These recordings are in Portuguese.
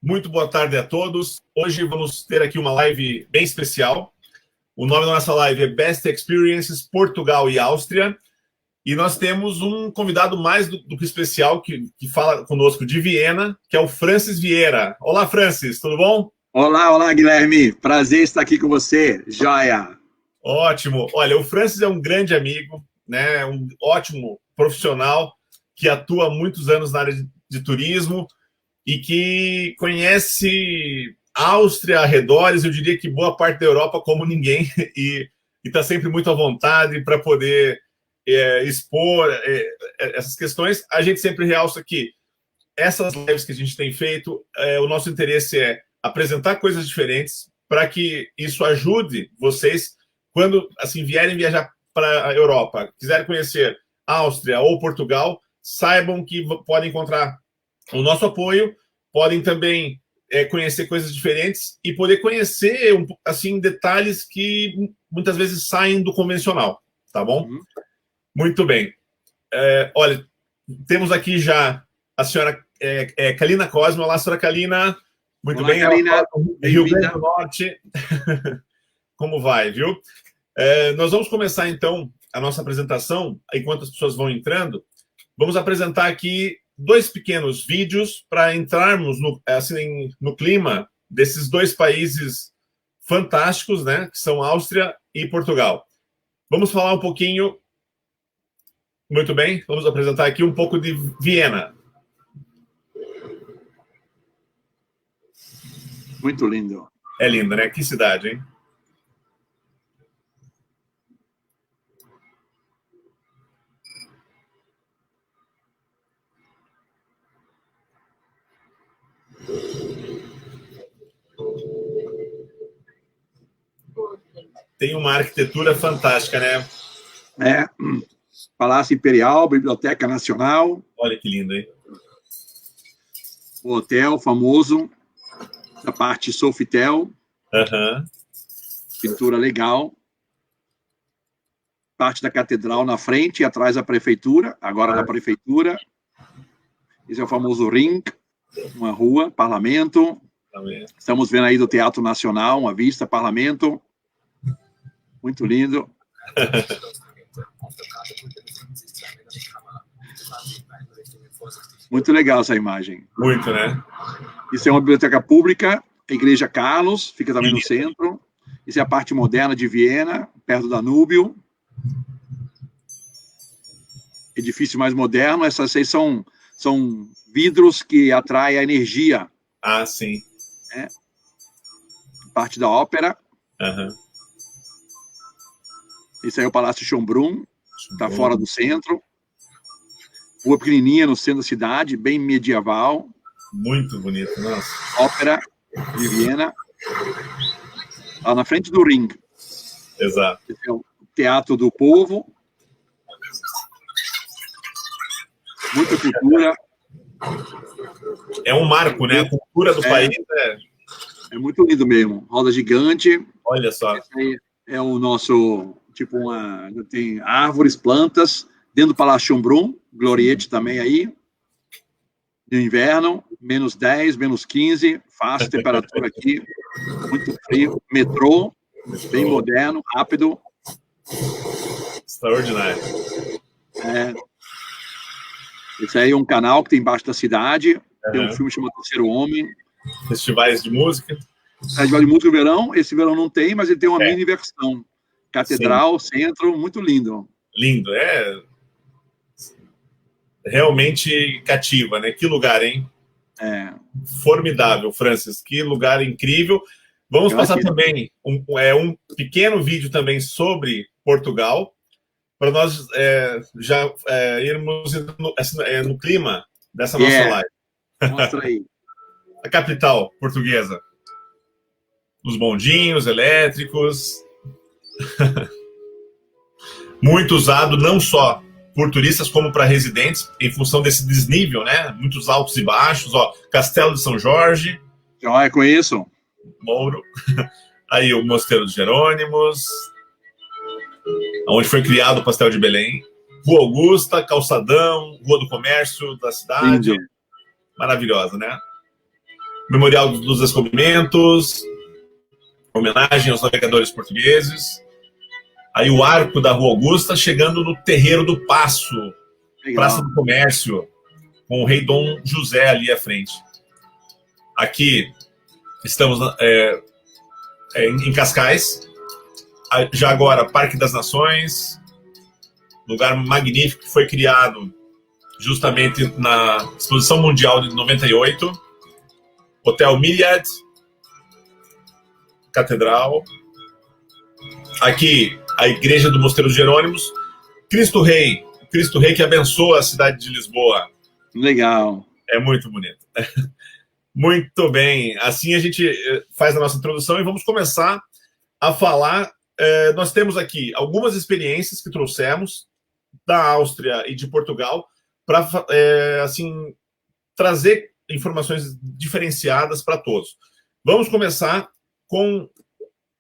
Muito boa tarde a todos. Hoje vamos ter aqui uma live bem especial. O nome da nossa live é Best Experiences Portugal e Áustria. E nós temos um convidado mais do que especial que fala conosco de Viena, que é o Francis Vieira. Olá, Francis, tudo bom? Olá, Guilherme. Prazer estar aqui com você. Joia. Ótimo. Olha, o Francis é um grande amigo, né? Um ótimo profissional que atua há muitos anos na área de turismo e que conhece Áustria, arredores, eu diria que boa parte da Europa como ninguém, e está sempre muito à vontade para poder expor essas questões. A gente sempre realça que essas lives que a gente tem feito, o nosso interesse é apresentar coisas diferentes para que isso ajude vocês quando assim vierem viajar para a Europa, quiserem conhecer Áustria ou Portugal, saibam que podem encontrar o nosso apoio, podem também conhecer coisas diferentes e poder conhecer assim detalhes que muitas vezes saem do convencional, tá bom? Uhum. Muito bem. Olha, temos aqui já a senhora Kalina Cosme. Olá, senhora Kalina. Muito bem. Kalina. Rio Grande do Norte. Como vai, viu? Nós vamos começar, então, a nossa apresentação. Enquanto as pessoas vão entrando, vamos apresentar aqui dois pequenos vídeos para entrarmos no clima desses dois países fantásticos, né? Que são Áustria e Portugal. Vamos falar um pouquinho... Muito bem, vamos apresentar aqui um pouco de Viena. Muito lindo. É lindo, né? Que cidade, hein? Tem uma arquitetura fantástica, né? Palácio Imperial, Biblioteca Nacional. Olha que lindo, hein? O hotel famoso, da parte Sofitel. Uhum. Pintura legal. Parte da catedral na frente e atrás da prefeitura, agora da prefeitura. Esse é o famoso Ring, uma rua, parlamento. Estamos vendo aí do Teatro Nacional, uma vista, parlamento. Muito lindo. Muito legal essa imagem. Muito, né? Isso é uma biblioteca pública, a Igreja Carlos, fica também no centro. Isso é a parte moderna de Viena, perto do Danúbio. Edifício mais moderno. Essas aí são vidros que atraem a energia. Ah, sim. Parte da ópera. Uhum. Esse aí é o Palácio Schönbrunn, está fora do centro. Rua pequenininha no centro da cidade, bem medieval. Muito bonito, nossa. Ópera de Viena. Lá na frente do Ring. Exato. Esse é o Teatro do Povo. Muita cultura. É um marco, né? A cultura do país é muito lindo mesmo. Roda gigante. Olha só. Esse aí é o nosso... tem árvores, plantas, dentro do Palácio Schönbrunn, gloriete também aí, no inverno, menos 10, menos 15, fácil temperatura aqui, muito frio, metrô, bem moderno, rápido. Extraordinário. Esse aí é um canal que tem embaixo da cidade, tem um filme chamado Terceiro Homem. Festivais de música. Festival de música no verão, esse verão não tem, mas ele tem uma mini versão. Catedral, sim. Centro, muito lindo. Lindo, realmente cativa, né? Que lugar, hein? Formidável, Francis, que lugar incrível. Vamos passar também um pequeno vídeo também sobre Portugal, para nós já irmos no clima dessa nossa live. Mostra aí. A capital portuguesa. Os bondinhos elétricos... Muito usado não só por turistas como para residentes, em função desse desnível, né? Muitos altos e baixos. Ó, Castelo de São Jorge. Já conheço. Mouro. Aí o Mosteiro dos Jerônimos, onde foi criado o Pastel de Belém. Rua Augusta, Calçadão, Rua do Comércio da cidade. Lindo. Maravilhosa, né? Memorial dos Descobrimentos, homenagem aos navegadores portugueses. Aí o Arco da Rua Augusta, chegando no Terreiro do Paço, Legal. Praça do Comércio, com o rei Dom José ali à frente. Aqui estamos em Cascais, já agora Parque das Nações, lugar magnífico que foi criado justamente na Exposição Mundial de 98, Hotel Myriad, Catedral, aqui a Igreja do Mosteiro dos Jerônimos, Cristo Rei que abençoa a cidade de Lisboa. Legal. É muito bonito. Muito bem, assim a gente faz a nossa introdução e vamos começar a falar. Nós temos aqui algumas experiências que trouxemos da Áustria e de Portugal para assim, trazer informações diferenciadas para todos. Vamos começar com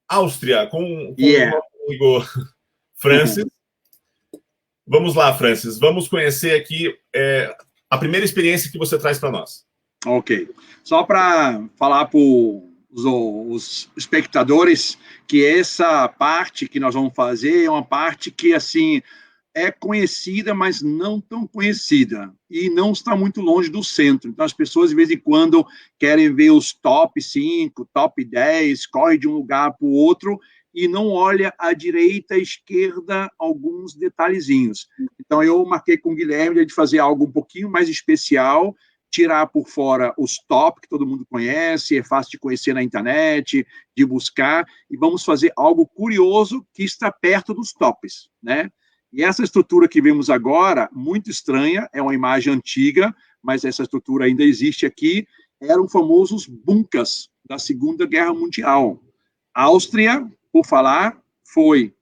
Áustria, com o nosso amigo Francis. Vamos lá, Francis, vamos conhecer aqui a primeira experiência que você traz para nós. Ok. Só para falar para os espectadores que essa parte que nós vamos fazer é uma parte que, assim, é conhecida, mas não tão conhecida. E não está muito longe do centro. Então, as pessoas, de vez em quando, querem ver os top 5, top 10, corre de um lugar para o outro e não olha à direita, à esquerda, alguns detalhezinhos. Então, eu marquei com o Guilherme de fazer algo um pouquinho mais especial, tirar por fora os top, que todo mundo conhece, é fácil de conhecer na internet, de buscar, e vamos fazer algo curioso que está perto dos tops, né? E essa estrutura que vemos agora, muito estranha, é uma imagem antiga, mas essa estrutura ainda existe aqui, eram famosos bunkers da Segunda Guerra Mundial. A Áustria, por falar, foi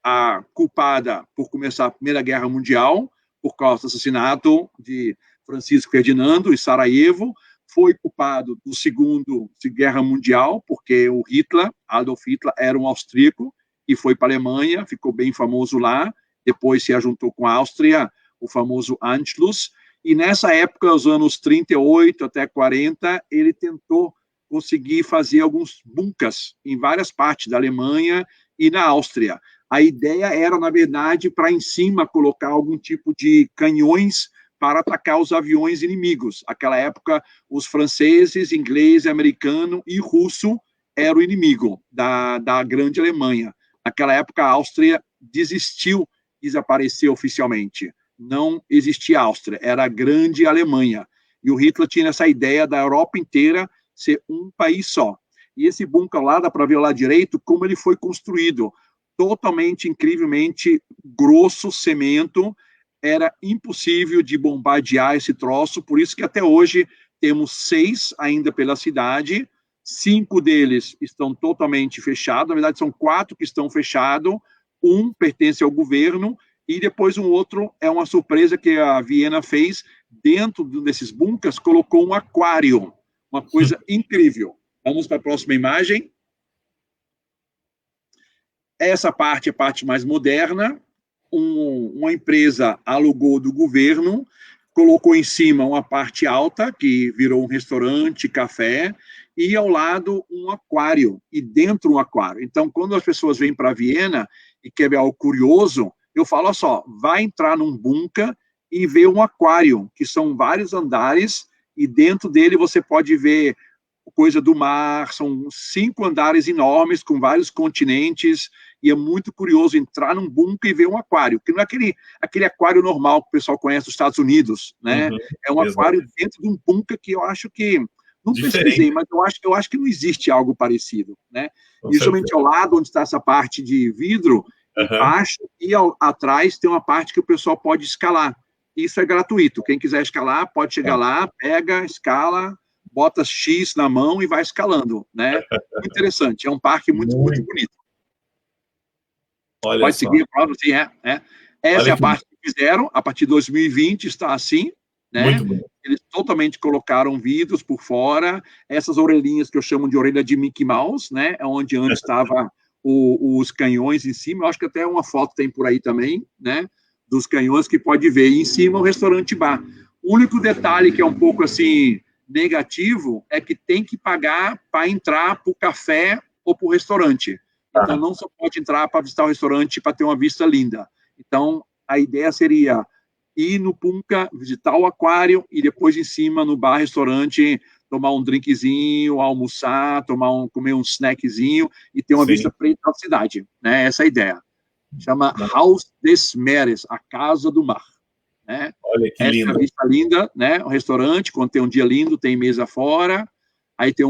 a culpada por começar a Primeira Guerra Mundial, por causa do assassinato de Francisco Ferdinando, em Sarajevo, foi culpado do Segundo Guerra Mundial, porque o Hitler, Adolf Hitler, era um austríaco e foi para a Alemanha, ficou bem famoso lá, depois se juntou com a Áustria, o famoso Anschluss, e nessa época, os anos 38 até 40, ele tentou conseguir fazer alguns bunkers em várias partes da Alemanha e na Áustria. A ideia era, na verdade, para em cima colocar algum tipo de canhões para atacar os aviões inimigos. Naquela época, os franceses, inglês, americano e russo eram o inimigo da grande Alemanha. Naquela época, a Áustria desistiu, desapareceu oficialmente. Não existia Áustria, era a grande Alemanha. E o Hitler tinha essa ideia da Europa inteira ser um país só. E esse bunker lá, dá para ver lá direito, como ele foi construído. Totalmente, incrivelmente grosso, cimento. Era impossível de bombardear esse troço, por isso que até hoje temos 6 ainda pela cidade, 5 deles estão totalmente fechados, na verdade são 4 que estão fechados, 1 pertence ao governo, e depois um outro é uma surpresa que a Viena fez, dentro desses bunkers, colocou um aquário, uma coisa incrível. Vamos para a próxima imagem. Essa parte é a parte mais moderna. Uma empresa alugou do governo, colocou em cima uma parte alta, que virou um restaurante, café, e ao lado um aquário, e dentro um aquário. Então, quando as pessoas vêm para Viena e querem ver algo curioso, eu falo, olha só, vai entrar num bunker e ver um aquário, que são vários andares, e dentro dele você pode ver coisa do mar, são 5 andares enormes, com vários continentes, e é muito curioso entrar num bunker e ver um aquário, que não é aquele aquário normal que o pessoal conhece dos Estados Unidos, né? É um aquário dentro de um bunker que eu acho que, não pesquisei, mas eu acho que não existe algo parecido, né? E justamente ao lado, onde está essa parte de vidro, embaixo e atrás tem uma parte que o pessoal pode escalar. Isso é gratuito, quem quiser escalar pode chegar lá, pega, escala, bota X na mão e vai escalando, né? Muito interessante, é um parque muito bonito. Olha pode só. seguir a prova, sim, Essa é a parte que fizeram, a partir de 2020 está assim, né? Muito bom. Eles totalmente colocaram vidros por fora, essas orelhinhas que eu chamo de orelha de Mickey Mouse, né? É onde antes estava os canhões em cima, eu acho que até uma foto tem por aí também, né? Dos canhões que pode ver, e em cima o restaurante bar. O único detalhe que é um pouco assim negativo é que tem que pagar para entrar para o café ou para o restaurante. Então, não só pode entrar para visitar o restaurante para ter uma vista linda. Então, a ideia seria ir no Punca, visitar o aquário e depois em cima no bar-restaurante tomar um drinkzinho, almoçar, comer um snackzinho e ter uma vista preta da cidade, né? Essa é a ideia. Chama Haus des Meeres, a Casa do Mar, né? Olha que lindo. Essa vista linda, né? Um restaurante, quando tem um dia lindo, tem mesa fora, aí tem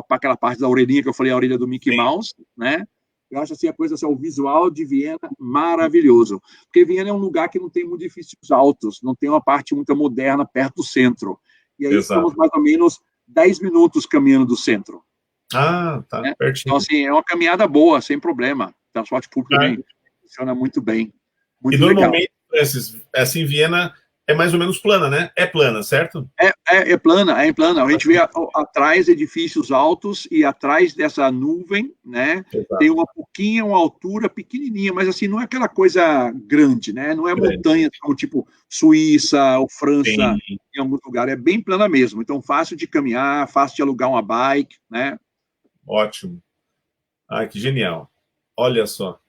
aquela parte da orelhinha que eu falei, a orelha do Mickey Mouse, né? Eu acho assim, a coisa assim, o visual de Viena maravilhoso. Porque Viena é um lugar que não tem muito edifícios altos, não tem uma parte muito moderna perto do centro. E aí estamos mais ou menos 10 minutos caminhando do centro. Tá, né? pertinho. Então, assim, é uma caminhada boa, sem problema. O transporte público também funciona muito bem. Muito e legal. Normalmente, assim, Viena é mais ou menos plana, né? É plana, certo? É plana. A gente vê atrás edifícios altos e atrás dessa nuvem, né? Exato. Tem uma altura pequenininha, mas assim, não é aquela coisa grande, né? Não é montanha como tipo Suíça ou França, em alguns lugares. É bem plana mesmo. Então, fácil de caminhar, fácil de alugar uma bike, né? Ótimo. Ai, que genial. Olha só.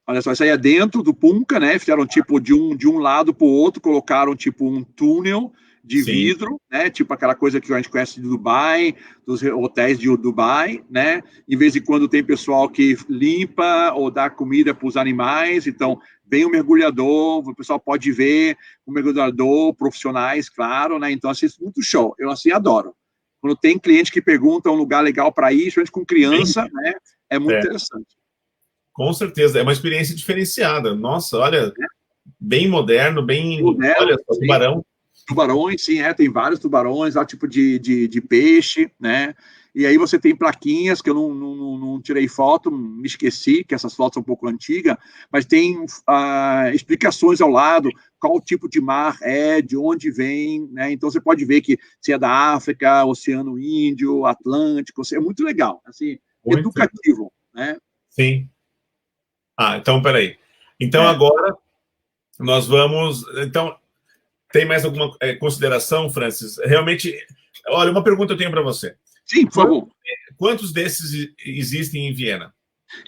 Olha só, isso aí é dentro do Punca, né? Fizeram tipo de um lado para o outro, colocaram tipo um túnel de vidro, né? Tipo aquela coisa que a gente conhece de Dubai, dos hotéis de Dubai, né? Em vez de quando tem pessoal que limpa ou dá comida para os animais, então vem o mergulhador, o pessoal pode ver o mergulhador, profissionais, claro, né? Então assim, muito show. Eu assim adoro. Quando tem cliente que pergunta um lugar legal para ir, principalmente com criança, né? É muito interessante. Com certeza, é uma experiência diferenciada. Nossa, olha, bem moderno, bem... Olha, tubarão. Tubarões, sim, tem vários tubarões, lá tipo de peixe, né? E aí você tem plaquinhas, que eu não tirei foto, me esqueci, que essas fotos são um pouco antigas, mas tem explicações ao lado, qual tipo de mar é, de onde vem, né? Então você pode ver que se é da África, Oceano Índio, Atlântico, é muito legal, assim, muito educativo, né? Sim. Então, peraí. Então, agora, nós vamos... Então, tem mais alguma consideração, Francis? Realmente, olha, uma pergunta eu tenho para você. Sim, por favor. Quantos desses existem em Viena?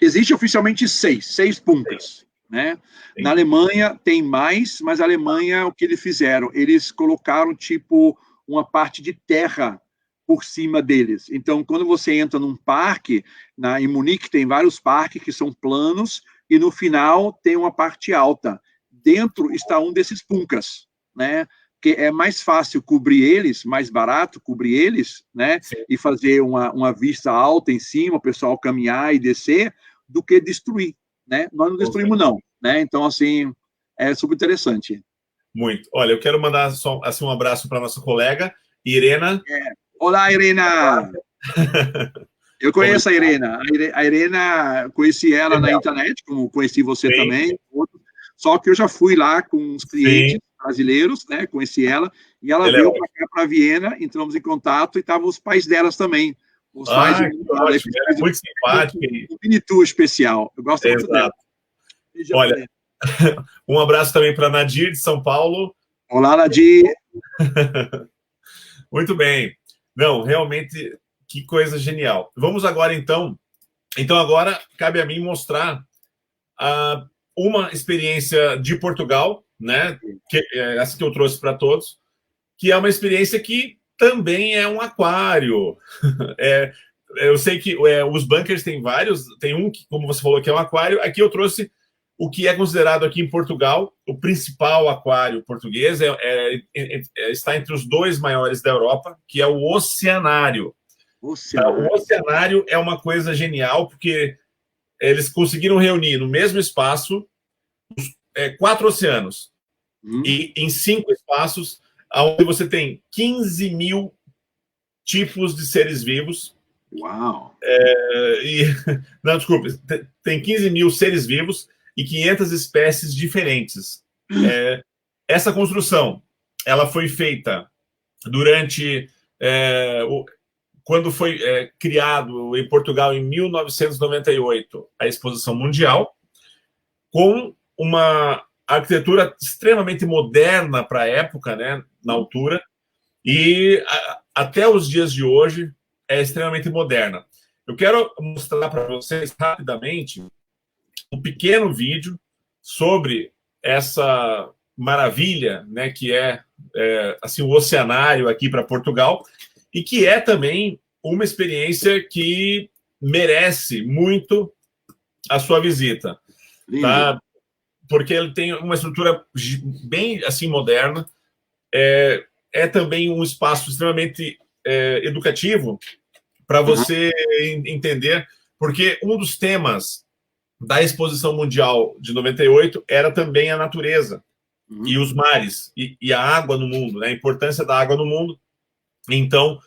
Existe oficialmente seis Puncas, né? Na Alemanha tem mais, mas a Alemanha, o que eles fizeram? Eles colocaram, tipo, uma parte de terra por cima deles. Então, quando você entra num parque, em Munique tem vários parques que são planos, e no final tem uma parte alta. Dentro está um desses Puncas, né? Que é mais fácil cobrir eles, mais barato cobrir eles, né? Sim. E fazer uma vista alta em cima, o pessoal caminhar e descer, do que destruir, né? Nós não destruímos, não, né? Então, assim, é super interessante. Muito. Olha, eu quero mandar só, assim, um abraço para nossa colega, Irena. Olá, Irena! Eu conheço a Irena. A Irena, conheci ela na internet, como conheci você também. Só que eu já fui lá com uns clientes brasileiros, né? Conheci ela, e ela veio para cá, para Viena, entramos em contato e estavam os pais delas também. Os pais muito simpático. Um mini tour especial. Eu gosto muito dela. Olha, um abraço também para Nadir, de São Paulo. Olá, Nadir. Muito bem. Não, realmente, que coisa genial. Vamos agora, então. Então, agora, cabe a mim mostrar uma experiência de Portugal, né? Essa que eu trouxe para todos, que é uma experiência que também é um aquário. Eu sei que os bunkers têm vários, tem um que, como você falou, que é um aquário. Aqui eu trouxe o que é considerado aqui em Portugal o principal aquário português, está entre os 2 maiores da Europa, que é o Oceanário. O Oceanário é uma coisa genial, porque eles conseguiram reunir no mesmo espaço 4 oceanos, e em 5 espaços, onde você tem 15 mil tipos de seres vivos. Uau! Não, desculpe, tem 15 mil seres vivos e 500 espécies diferentes. Essa construção, ela foi feita durante... quando foi criado em Portugal, em 1998, a Exposição Mundial, com uma arquitetura extremamente moderna para a época, né, na altura, e até os dias de hoje, é extremamente moderna. Eu quero mostrar para vocês rapidamente um pequeno vídeo sobre essa maravilha, né, que é assim, o oceanário aqui para Portugal, e que é também uma experiência que merece muito a sua visita, tá? Porque ele tem uma estrutura bem assim moderna, é também um espaço extremamente educativo para você entender, porque um dos temas da Exposição Mundial de 98 era também a natureza e os mares e a água no mundo, né? A importância da água no mundo. Então,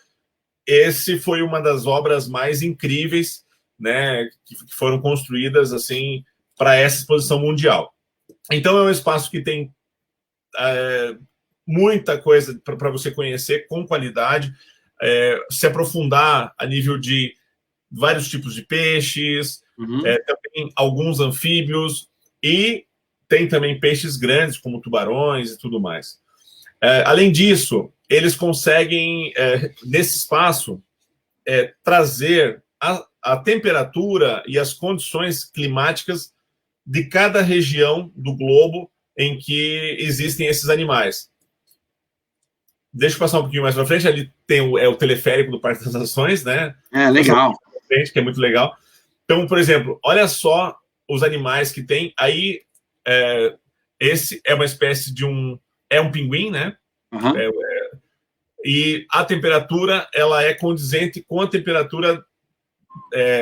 esse foi uma das obras mais incríveis, né, que foram construídas assim para essa exposição mundial. Então, é um espaço que tem muita coisa para você conhecer com qualidade, se aprofundar a nível de vários tipos de peixes, também alguns anfíbios, e tem também peixes grandes, como tubarões e tudo mais. Além disso, eles conseguem, nesse espaço, trazer a temperatura e as condições climáticas de cada região do globo em que existem esses animais. Deixa eu passar um pouquinho mais para frente. Ali tem o teleférico do Parque das Nações, né? Legal. Que é muito legal. Então, por exemplo, olha só os animais que tem. Aí, esse é uma espécie de um pinguim, né? E a temperatura, ela é condizente com a temperatura...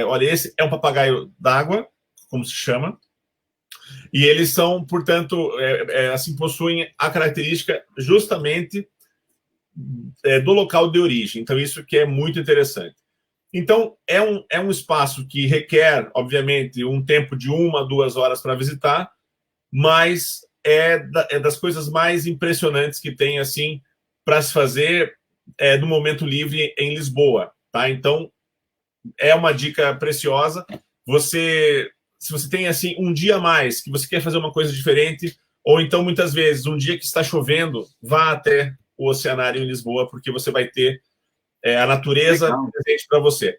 olha, esse é um papagaio d'água, como se chama. E eles são, portanto, assim, possuem a característica justamente do local de origem. Então, isso que é muito interessante. Então, é um espaço que requer, obviamente, um tempo de 1 a 2 horas para visitar, mas é das coisas mais impressionantes que tem, assim, para se fazer no momento livre em Lisboa, tá? Então, é uma dica preciosa. Se você tem, assim, um dia a mais, que você quer fazer uma coisa diferente, ou então, muitas vezes, um dia que está chovendo, vá até o oceanário em Lisboa, porque você vai ter a natureza presente para você.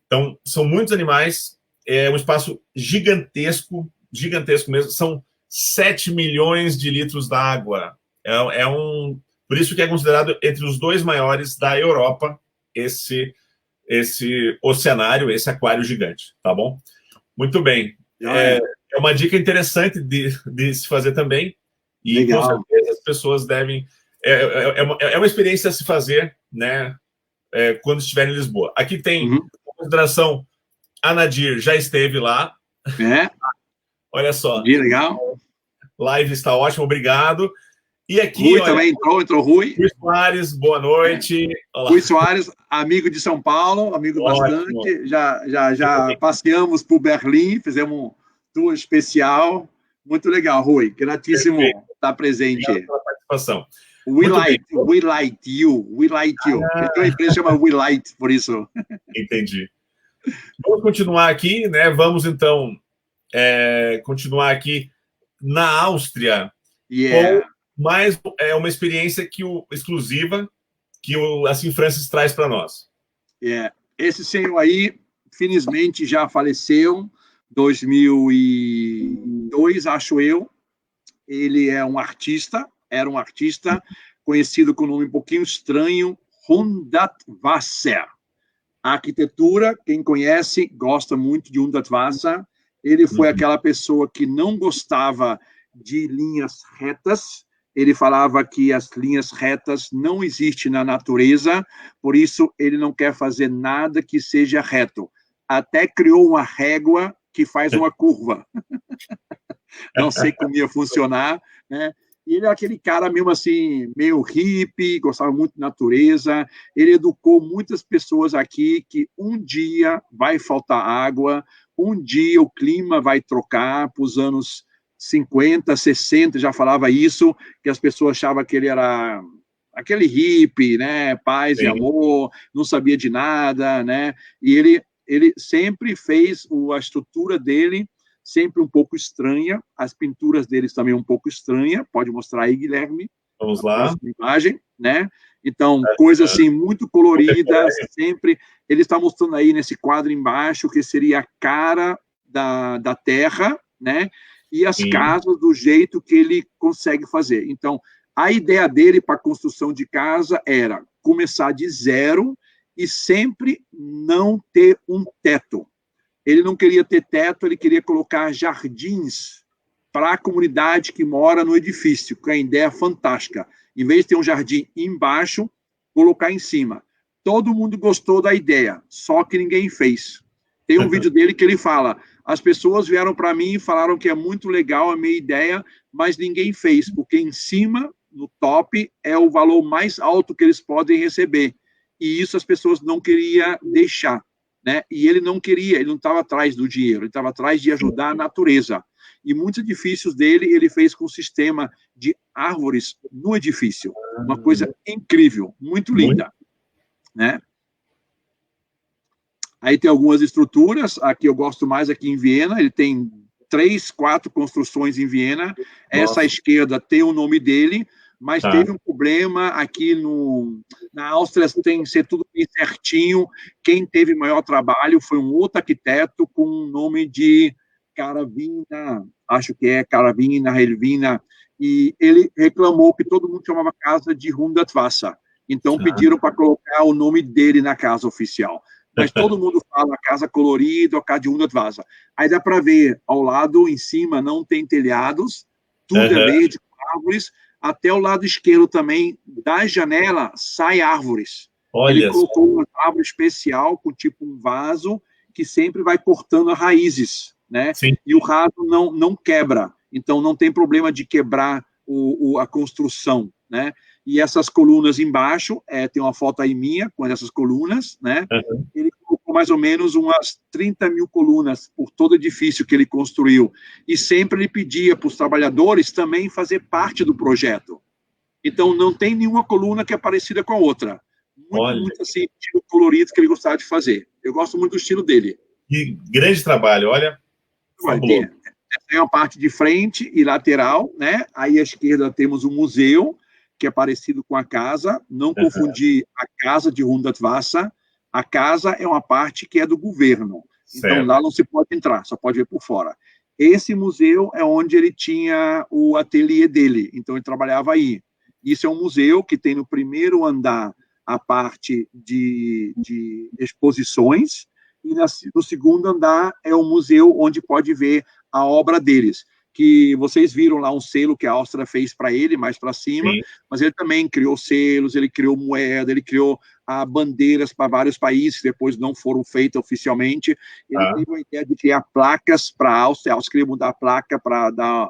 Então, são muitos animais, é um espaço gigantesco, gigantesco mesmo, são 7 milhões de litros d'água. Por isso que é considerado entre os 2 maiores da Europa, esse oceanário, esse aquário gigante, tá bom? Muito bem. É uma dica interessante de se fazer também, e com certeza as pessoas devem... É uma experiência a se fazer, né, quando estiver em Lisboa. Aqui tem, com consideração, a Nadir já esteve lá. Olha só. Legal. Live está ótima, obrigado. E aqui, Rui também entrou Rui. Rui Soares, boa noite. Rui Soares, amigo de São Paulo, amigo bastante. Já passeamos por Berlim, fizemos um tour especial. Muito legal, Rui. Gratíssimo estar presente. Obrigado pela participação. We like you. Então a empresa chama We Light, por isso. Entendi. Vamos continuar aqui, né? Vamos, então, continuar aqui na Áustria. Com mais uma experiência exclusiva que o Assim Francis traz para nós. Esse senhor aí, felizmente, já faleceu, 2002, acho eu. Ele era um artista conhecido com um nome um pouquinho estranho, Hundertwasser. A arquitetura, quem conhece, gosta muito de Hundertwasser. Ele foi aquela pessoa que não gostava de linhas retas. Ele falava que as linhas retas não existem na natureza, por isso ele não quer fazer nada que seja reto. Até criou uma régua que faz uma curva. Não sei como ia funcionar, né? E ele é aquele cara mesmo assim, meio hippie, gostava muito de natureza. Ele educou muitas pessoas aqui que um dia vai faltar água, um dia o clima vai trocar para os anos 50, 60, já falava isso, que as pessoas achavam que ele era aquele hippie, né? Paz e amor, não sabia de nada, né? E ele sempre fez a estrutura dele sempre um pouco estranha, as pinturas deles também um pouco estranha, pode mostrar aí, Guilherme, Vamos a lá. próxima imagem, né? Então, coisa assim, muito colorida, sempre. Ele está mostrando aí nesse quadro embaixo que seria a cara da Terra, né? E as Sim. casas do jeito que ele consegue fazer. Então, a ideia dele para a construção de casa era começar de zero e sempre não ter um teto. Ele não queria ter teto, ele queria colocar jardins para a comunidade que mora no edifício, que é uma ideia fantástica. Em vez de ter um jardim embaixo, colocar em cima. Todo mundo gostou da ideia, só que ninguém fez. Tem um vídeo dele que ele fala: as pessoas vieram para mim e falaram que é muito legal a minha ideia, mas ninguém fez, porque em cima, no top, é o valor mais alto que eles podem receber. E isso as pessoas não queriam deixar. Né? E ele não queria, ele não estava atrás do dinheiro, ele estava atrás de ajudar a natureza. E muitos edifícios dele, ele fez com um sistema de árvores no edifício. Uma coisa incrível, muito linda. Né? Aí tem algumas estruturas, aqui eu gosto mais aqui em Viena, ele tem 3, 4 construções em Viena. Essa à esquerda tem o nome dele, mas teve um problema aqui na Áustria, tem que ser tudo bem certinho. Quem teve maior trabalho foi um outro arquiteto com o nome de Caravina, acho que é Caravina, Helvina, e ele reclamou que todo mundo chamava a casa de Hundertwasser. Então pediram para colocar o nome dele na casa oficial. Mas todo mundo fala casa colorida, a casa de Hundertwasser. Aí dá para ver, ao lado, em cima, não tem telhados, tudo é verde, árvores. Até o lado esquerdo também, da janela, sai árvores. Ele colocou uma árvore especial, com tipo um vaso, que sempre vai cortando as raízes, né? Sim. E o raso não quebra. Então, não tem problema de quebrar a construção, né? E essas colunas embaixo, tem uma foto aí minha com essas colunas, né? Ele colocou mais ou menos umas 30 mil colunas por todo edifício que ele construiu. E sempre ele pedia para os trabalhadores também fazer parte do projeto. Então, não tem nenhuma coluna que é parecida com a outra. Muito assim, estilo colorido que ele gostava de fazer. Eu gosto muito do estilo dele. Que grande trabalho, olha. Essa é uma parte de frente e lateral, né? Aí à esquerda temos um museu, que é parecido com a casa. Não confundir a casa de Hundertwasser. A casa é uma parte que é do governo. Então, lá não se pode entrar, só pode ver por fora. Esse museu é onde ele tinha o ateliê dele, então ele trabalhava aí. Isso é um museu que tem no primeiro andar a parte de exposições, e no segundo andar é um museu onde pode ver a obra deles, que vocês viram lá um selo que a Áustria fez para ele, mais para cima, mas ele também criou selos, ele criou moeda, ele criou bandeiras para vários países que depois não foram feitas oficialmente. Ele teve a ideia de criar placas para a Áustria queria mudar a placa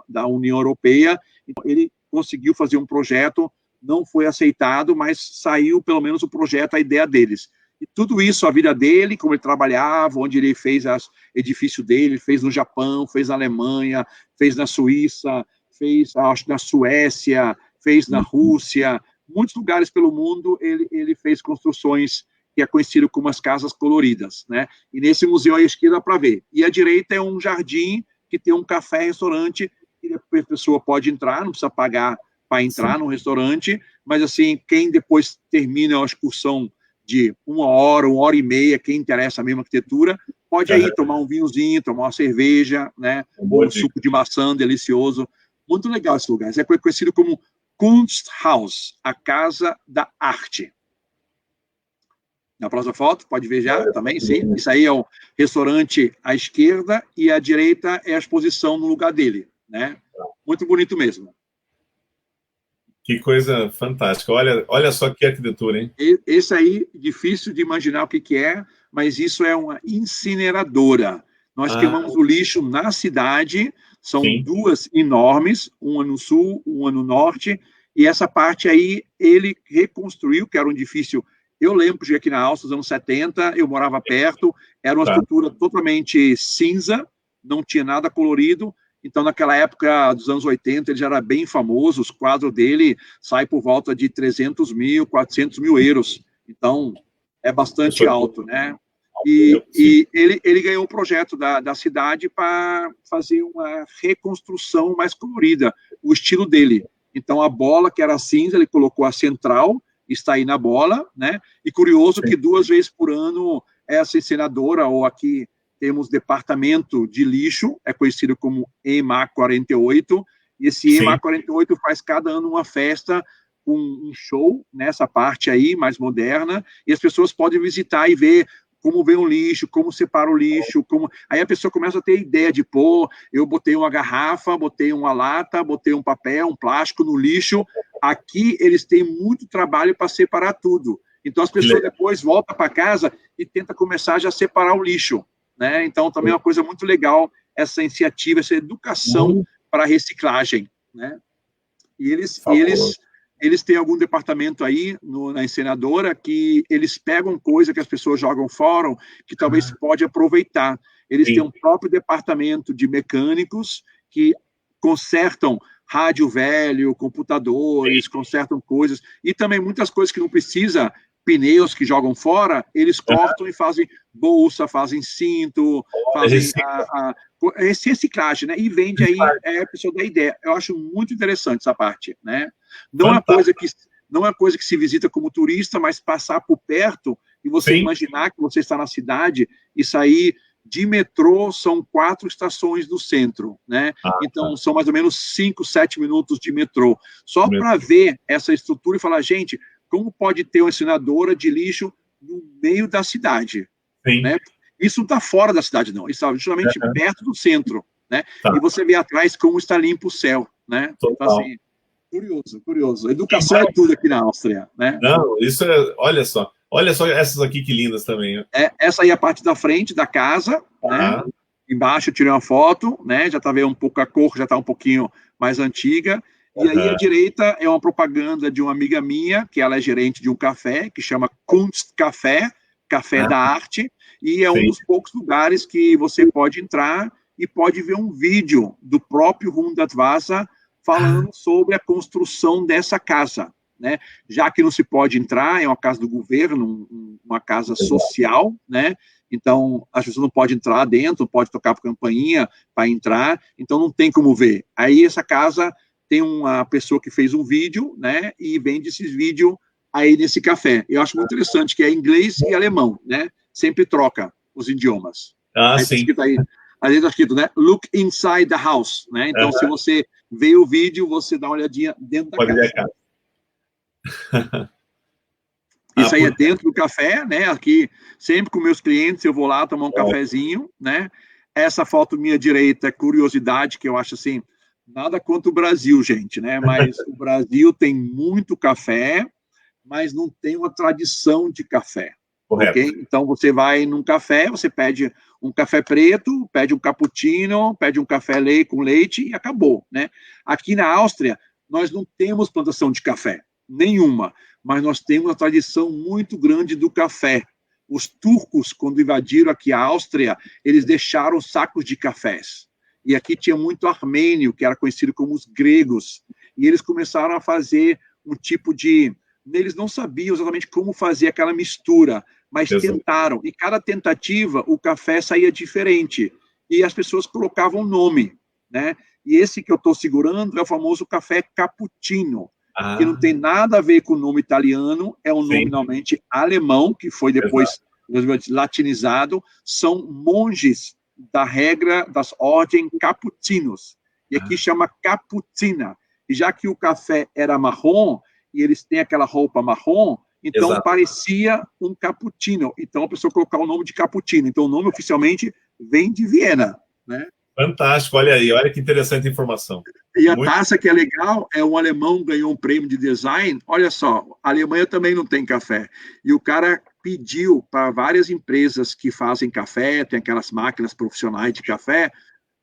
da União Europeia. Então, ele conseguiu fazer um projeto, não foi aceitado, mas saiu pelo menos o projeto, a ideia deles. E tudo isso, a vida dele, como ele trabalhava, onde ele fez os edifícios dele, fez no Japão, fez na Alemanha, fez na Suíça, fez, acho, na Suécia, fez na Rússia, muitos lugares pelo mundo ele fez construções que é conhecido como as casas coloridas, né? E nesse museu à esquerda para ver. E à direita é um jardim que tem um café, restaurante, e depois a pessoa pode entrar, não precisa pagar para entrar no restaurante, mas assim, quem depois termina a excursão de 1 hora e meia, quem interessa mesmo a arquitetura, pode aí tomar um vinhozinho, tomar uma cerveja, né? Um suco de maçã delicioso. Muito legal esse lugar. Isso é conhecido como Kunsthaus, a Casa da Arte. Na próxima foto, pode ver já também, sim. Isso aí é o restaurante à esquerda e à direita é a exposição no lugar dele, né? Muito bonito mesmo. Que coisa fantástica. Olha só que arquitetura, hein? Esse aí, difícil de imaginar o que é, mas isso é uma incineradora. Nós queimamos o lixo na cidade, são duas enormes, uma no sul, uma no norte, e essa parte aí ele reconstruiu, que era um edifício. Eu lembro que aqui na Áustria, nos anos 70, eu morava perto, era uma estrutura totalmente cinza, não tinha nada colorido. Então, naquela época dos anos 80, ele já era bem famoso, os quadros dele saem por volta de 300 mil, 400 mil euros. Então, é bastante alto, né? E ele ganhou o projeto da cidade para fazer uma reconstrução mais colorida, o estilo dele. Então, a bola, que era cinza, ele colocou a central, está aí na bola, né? E curioso que 2 vezes por ano essa incineradora, ou aqui temos departamento de lixo, é conhecido como EMA 48, e esse EMA 48 faz cada ano uma festa, um show nessa parte aí, mais moderna, e as pessoas podem visitar e ver como vem o lixo, como separa o lixo, como... Aí a pessoa começa a ter ideia de, pô, eu botei uma garrafa, botei uma lata, botei um papel, um plástico no lixo. Aqui eles têm muito trabalho para separar tudo. Então as pessoas depois voltam para casa e tentam começar já a separar o lixo, né? Então também é uma coisa muito legal essa iniciativa, essa educação para reciclagem, né? E eles têm algum departamento aí na incineradora que eles pegam coisa que as pessoas jogam fora, que talvez pode aproveitar. Eles têm um próprio departamento de mecânicos que consertam rádio velho, computadores, consertam coisas, e também muitas coisas que não precisa, pneus que jogam fora, eles cortam e fazem bolsa, fazem cinto, fazem reciclagem, né? E vende aí, a pessoa dá ideia. Eu acho muito interessante essa parte, né? Não é coisa que se visita como turista, mas passar por perto e você imaginar que você está na cidade e sair de metrô, são 4 estações do centro, né? Então, são mais ou menos 5, 7 minutos de metrô. Só para ver essa estrutura e falar, gente, como pode ter uma incineradora de lixo no meio da cidade? Né? Isso não está fora da cidade, não. Isso está justamente perto do centro, né? E você vê atrás como está limpo o céu, né? Então, assim, curioso. Educação é tudo aqui na Áustria, né? Não, isso é... Olha só essas aqui que lindas também. Essa aí é a parte da frente da casa, né? Embaixo eu tirei uma foto, né? Já está vendo um pouco a cor, já está um pouquinho mais antiga. E aí, à direita, é uma propaganda de uma amiga minha, que ela é gerente de um café, que chama Kunstcafé, Café da Arte, e é um dos poucos lugares que você pode entrar e pode ver um vídeo do próprio Hundertwasser falando sobre a construção dessa casa, né? Já que não se pode entrar, é uma casa do governo, uma casa social, né? Então, as pessoas não podem entrar dentro, pode tocar por campainha para entrar, então não tem como ver. Aí, essa casa... tem uma pessoa que fez um vídeo, né, e vende esses vídeos aí nesse café. Eu acho muito interessante, que é inglês e alemão, né, sempre troca os idiomas. Aí sim. Tá escrito aí está escrito, né, look inside the house, né, então se você vê o vídeo, você dá uma olhadinha dentro da casa. Isso aí é dentro do café, né, aqui, sempre com meus clientes, eu vou lá tomar um cafezinho, né, essa foto minha direita é curiosidade, que eu acho assim, nada contra o Brasil, gente, né? Mas o Brasil tem muito café, mas não tem uma tradição de café. Correto. Okay? Então, você vai num café, você pede um café preto, pede um cappuccino, pede um café com leite e acabou, né? Aqui na Áustria, nós não temos plantação de café, nenhuma, mas nós temos uma tradição muito grande do café. Os turcos, quando invadiram aqui a Áustria, eles deixaram sacos de cafés. E aqui tinha muito armênio, que era conhecido como os gregos, e eles começaram a fazer um tipo de... Eles não sabiam exatamente como fazer aquela mistura, mas tentaram, e cada tentativa o café saía diferente, e as pessoas colocavam nome, né? E esse que eu estou segurando é o famoso café cappuccino, que não tem nada a ver com o nome italiano, é um nome normalmente alemão, que foi depois latinizado, são monges da regra das ordens capuchinos, e aqui chama cappuccina, e já que o café era marrom, e eles têm aquela roupa marrom, então parecia um cappuccino, então a pessoa colocar o nome de cappuccino, então o nome oficialmente vem de Viena, né? Fantástico, olha aí, olha que interessante informação. E a taça que é legal, é um alemão ganhou um prêmio de design, olha só, a Alemanha também não tem café, e o cara pediu para várias empresas que fazem café, tem aquelas máquinas profissionais de café,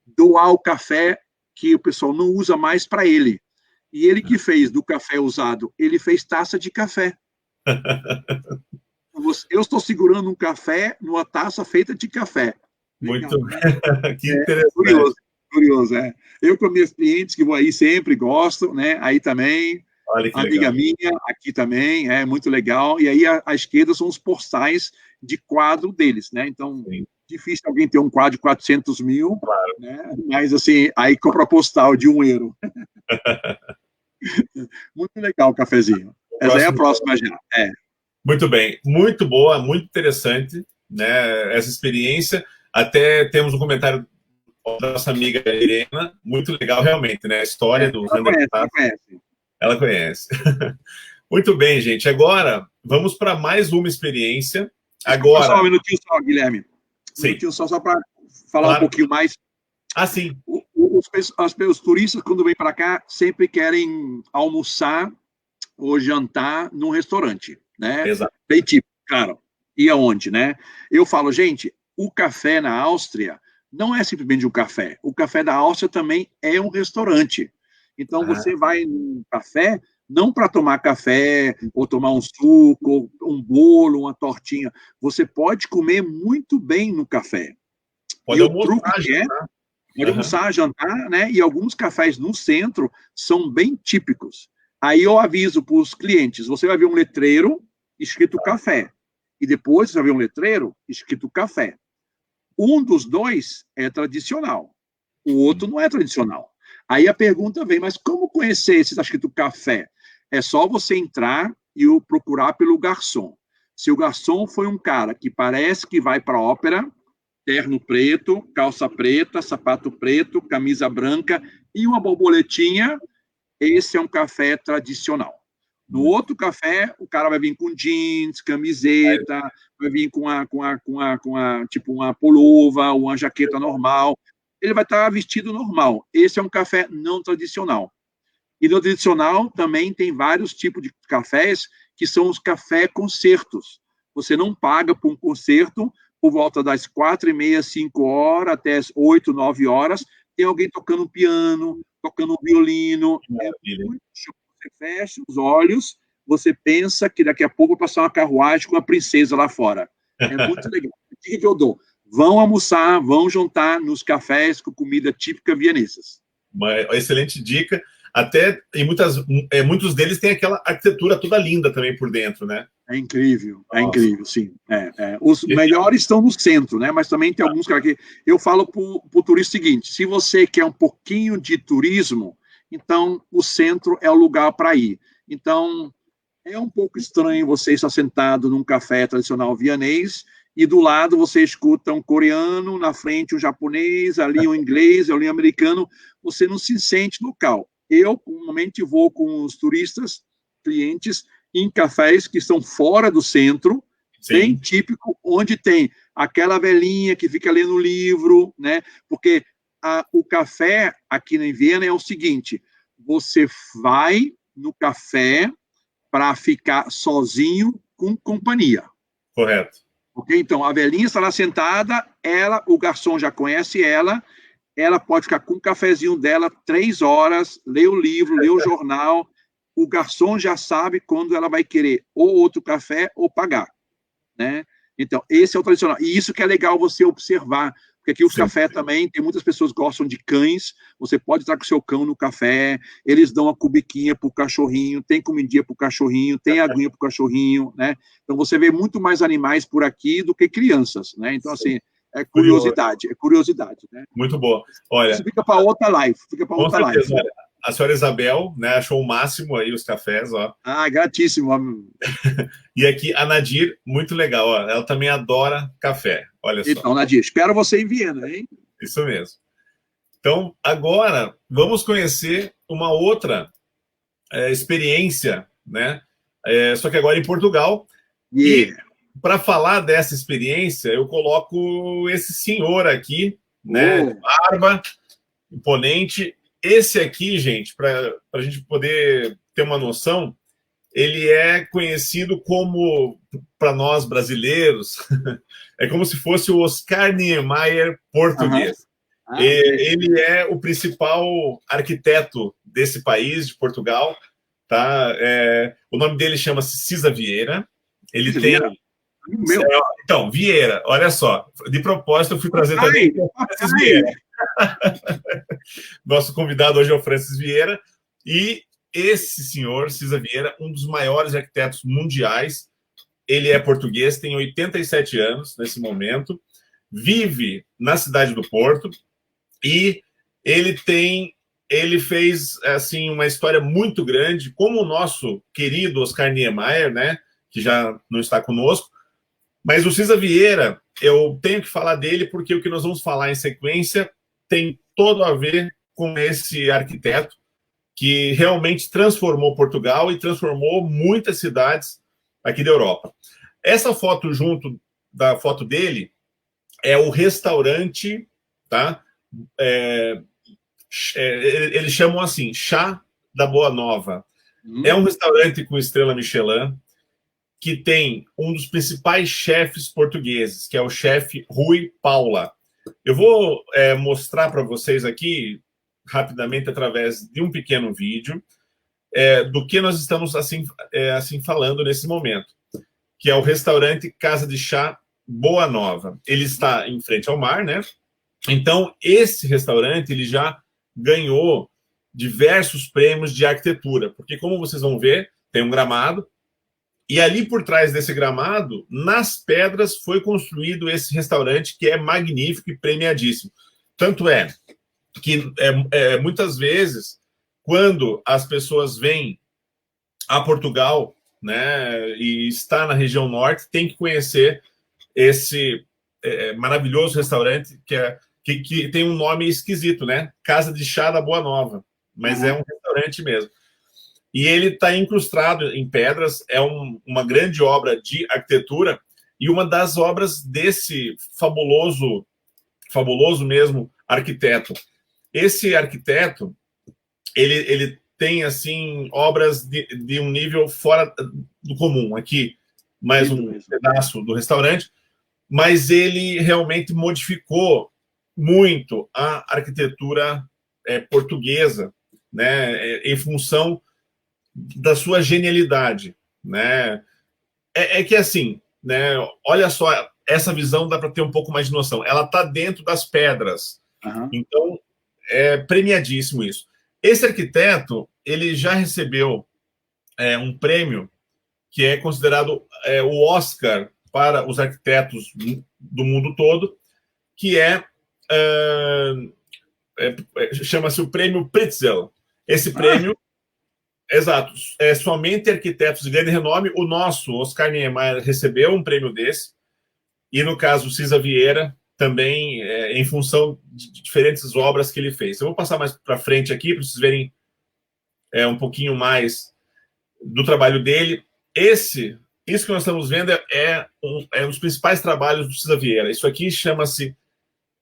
doar o café que o pessoal não usa mais para ele. E ele que fez do café usado, ele fez taça de café. Eu estou segurando um café numa taça feita de café. Muito, que interessante. Curioso, é. Eu com meus clientes que vou aí sempre, gosto, né? Aí também... Olha que amiga legal. minha, aqui também, é muito legal. E aí, à esquerda, são os postais de quadro deles, né? Então, difícil alguém ter um quadro de 400 mil, né? Mas, assim, aí compra postal de €1. Muito legal o cafezinho. Essa é a próxima já. É. Muito bem, muito boa, muito interessante, né? Essa experiência. Até temos um comentário da nossa amiga Irena, muito legal realmente, né? A história do Ela conhece. Ela conhece. Muito bem, gente. Agora vamos para mais uma experiência. Agora. Só um minutinho só, Guilherme. Um minutinho só para falar um pouquinho mais. Ah, sim. Os turistas, quando vêm para cá, sempre querem almoçar ou jantar num restaurante, né? Exato. Bem típico, claro. E aonde, né? Eu falo, gente, o café na Áustria não é simplesmente um café. O café da Áustria também é um restaurante. Então, você vai num café não para tomar café, ou tomar um suco, ou um bolo, uma tortinha. Você pode comer muito bem no café. Pode almoçar, pode almoçar, jantar, né? E alguns cafés no centro são bem típicos. Aí eu aviso para os clientes, você vai ver um letreiro escrito café. E depois você vai ver um letreiro escrito café. Um dos dois é tradicional. O outro não é tradicional. Aí a pergunta vem, mas como conhecer se está escrito café? É só você entrar e procurar pelo garçom. Se o garçom foi um cara que parece que vai para a ópera, terno preto, calça preta, sapato preto, camisa branca e uma borboletinha, esse é um café tradicional. No outro café, o cara vai vir com jeans, camiseta, vai vir com tipo uma pullover, uma jaqueta normal. Ele vai estar vestido normal. Esse é um café não tradicional. E no tradicional também tem vários tipos de cafés que são os café concertos. Você não paga por um concerto por volta das 4h30, 5h, até as 8, 9h. Tem alguém tocando piano, tocando violino. É muito show. Você fecha os olhos, você pensa que daqui a pouco vai passar uma carruagem com a princesa lá fora. É muito legal. O que eu dou? Vão almoçar, vão jantar nos cafés com comida típica vienesas. Uma excelente dica. Até em muitos deles tem aquela arquitetura toda linda também por dentro, né? É incrível, sim. Os melhores estão no centro, né? Mas também tem alguns caras que... Eu falo para o turista o seguinte, se você quer um pouquinho de turismo, então o centro é o lugar para ir. Então, é um pouco estranho você estar sentado num café tradicional vienês e do lado você escuta um coreano, na frente um japonês, ali um inglês, ali um americano, você não se sente local. Eu, normalmente, vou com os turistas, clientes, em cafés que estão fora do centro, bem típico, onde tem aquela velhinha que fica lendo o livro, né? Porque o café aqui em Viena é o seguinte, você vai no café para ficar sozinho com companhia. Correto. Okay? Então, a velhinha está lá sentada, o garçom já conhece ela pode ficar com o cafezinho dela 3 horas, ler o livro, ler o jornal, o garçom já sabe quando ela vai querer ou outro café ou pagar, né? Então, esse é o tradicional. E isso que é legal você observar, porque aqui os cafés também, tem muitas pessoas que gostam de cães, você pode estar com o seu cão no café, eles dão a cubiquinha para o cachorrinho, tem comidinha para o cachorrinho, tem aguinha para o cachorrinho, né? Então, você vê muito mais animais por aqui do que crianças, né? Então, assim, é curiosidade, né? Muito boa. Olha, isso fica para outra live, com certeza, olha, a senhora Isabel, né, achou o máximo aí os cafés, ó. Ah, gratíssimo. E aqui a Nadir, muito legal, ó, ela também adora café, olha só. Então, Nadir, espero você em Viena, hein? Isso mesmo. Então, agora, vamos conhecer uma outra experiência, né? Só que agora em Portugal. E para falar dessa experiência, eu coloco esse senhor aqui, né? Barba, imponente. Esse aqui, gente, para a gente poder ter uma noção, ele é conhecido como, para nós brasileiros, é como se fosse o Oscar Niemeyer português. Ele é o principal arquiteto desse país, de Portugal. Tá? O nome dele chama-se Cisa Vieira. Ele tem... Então, Vieira, olha só. De propósito, eu fui trazer também o Francis Vieira. Nosso convidado hoje é o Francis Vieira. E esse senhor, Cisa Vieira, um dos maiores arquitetos mundiais. Ele é português, tem 87 anos nesse momento. Vive na cidade do Porto. E ele tem ele fez assim uma história muito grande, como o nosso querido Oscar Niemeyer, né, que já não está conosco. Mas o Cisa Vieira, eu tenho que falar dele porque o que nós vamos falar em sequência tem todo a ver com esse arquiteto que realmente transformou Portugal e transformou muitas cidades aqui da Europa. Essa foto junto da foto dele é o restaurante, tá? Eles chamam assim, Chá da Boa Nova. É um restaurante com estrela Michelin que tem um dos principais chefes portugueses, que é o chefe Rui Paula. Eu vou mostrar para vocês aqui, rapidamente, através de um pequeno vídeo, do que nós estamos assim falando nesse momento, que é o restaurante Casa de Chá Boa Nova. Ele está em frente ao mar, né? Então, esse restaurante ele já ganhou diversos prêmios de arquitetura, porque, como vocês vão ver, tem um gramado, e ali por trás desse gramado, nas pedras, foi construído esse restaurante que é magnífico e premiadíssimo. Tanto é que muitas vezes, quando as pessoas vêm a Portugal, né, e está na região norte, tem que conhecer esse maravilhoso restaurante que tem um nome esquisito, né? Casa de Chá da Boa Nova, mas é um restaurante mesmo. E ele está incrustado em pedras, é uma grande obra de arquitetura e uma das obras desse fabuloso mesmo arquiteto. Esse arquiteto, ele tem, assim, obras de um nível fora do comum. Aqui, mais um pedaço do restaurante, mas ele realmente modificou muito a arquitetura portuguesa, né, em função da sua genialidade, né? Que assim, né? Olha só, essa visão dá para ter um pouco mais de noção. Ela está dentro das pedras, então é premiadíssimo isso. Esse arquiteto ele já recebeu um prêmio que é considerado o Oscar para os arquitetos do mundo todo, que chama-se o Prêmio Pritzl. Esse prêmio exato. Somente arquitetos de grande renome. O nosso, Oscar Niemeyer, recebeu um prêmio desse. E, no caso, o Cisa Vieira, também em função de diferentes obras que ele fez. Eu vou passar mais para frente aqui, para vocês verem um pouquinho mais do trabalho dele. Isso que nós estamos vendo é um dos principais trabalhos do Cisa Vieira. Isso aqui chama-se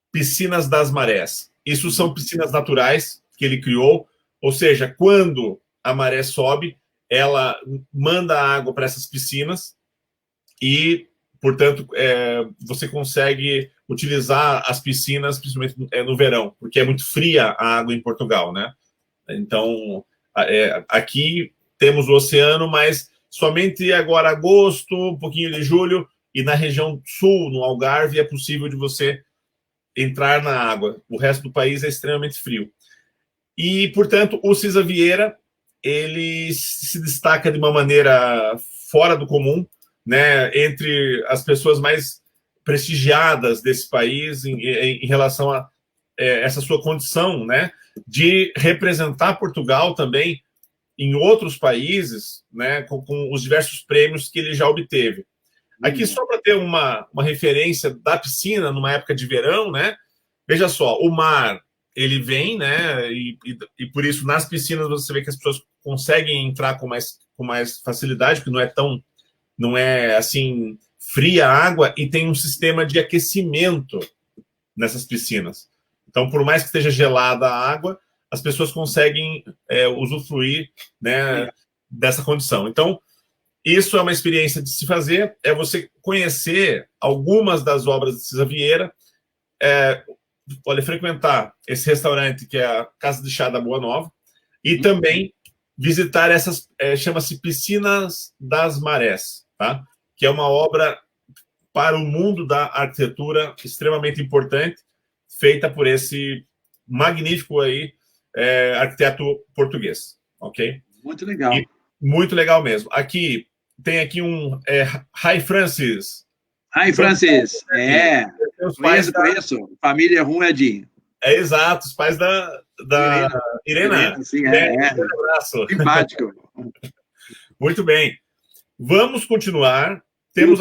Piscinas das Marés. Isso são piscinas naturais que ele criou. Ou seja, quando a maré sobe, ela manda água para essas piscinas e, portanto, você consegue utilizar as piscinas, principalmente no verão, porque é muito fria a água em Portugal, né? Então, aqui temos o oceano, mas somente agora agosto, um pouquinho de julho, e na região sul, no Algarve, é possível de você entrar na água. O resto do país é extremamente frio. E, portanto, o Cisa Vieira ele se destaca de uma maneira fora do comum, né, entre as pessoas mais prestigiadas desse país em relação a essa sua condição, né, de representar Portugal também em outros países, né, com os diversos prêmios que ele já obteve. Aqui, só para ter uma referência da piscina numa época de verão, né, veja só, o mar ele vem, né, e por isso nas piscinas você vê que as pessoas conseguem entrar com mais facilidade, porque não é assim fria a água, e tem um sistema de aquecimento nessas piscinas. Então, por mais que esteja gelada a água, as pessoas conseguem usufruir, né, dessa condição. Então, isso é uma experiência de se fazer, é você conhecer algumas das obras de Cisa Vieira, frequentar esse restaurante que é a Casa de Chá da Boa Nova, e também visitar essas, chama-se Piscinas das Marés, tá? Que é uma obra para o mundo da arquitetura extremamente importante, feita por esse magnífico aí, arquiteto português, ok? Muito legal. E muito legal mesmo. Aqui, tem aqui um Hi Francis. Hi Francis, conheço. Família Ruedi. exato, os pais da Irena. Sim, Um abraço. Simpático. Muito bem. Vamos continuar. Temos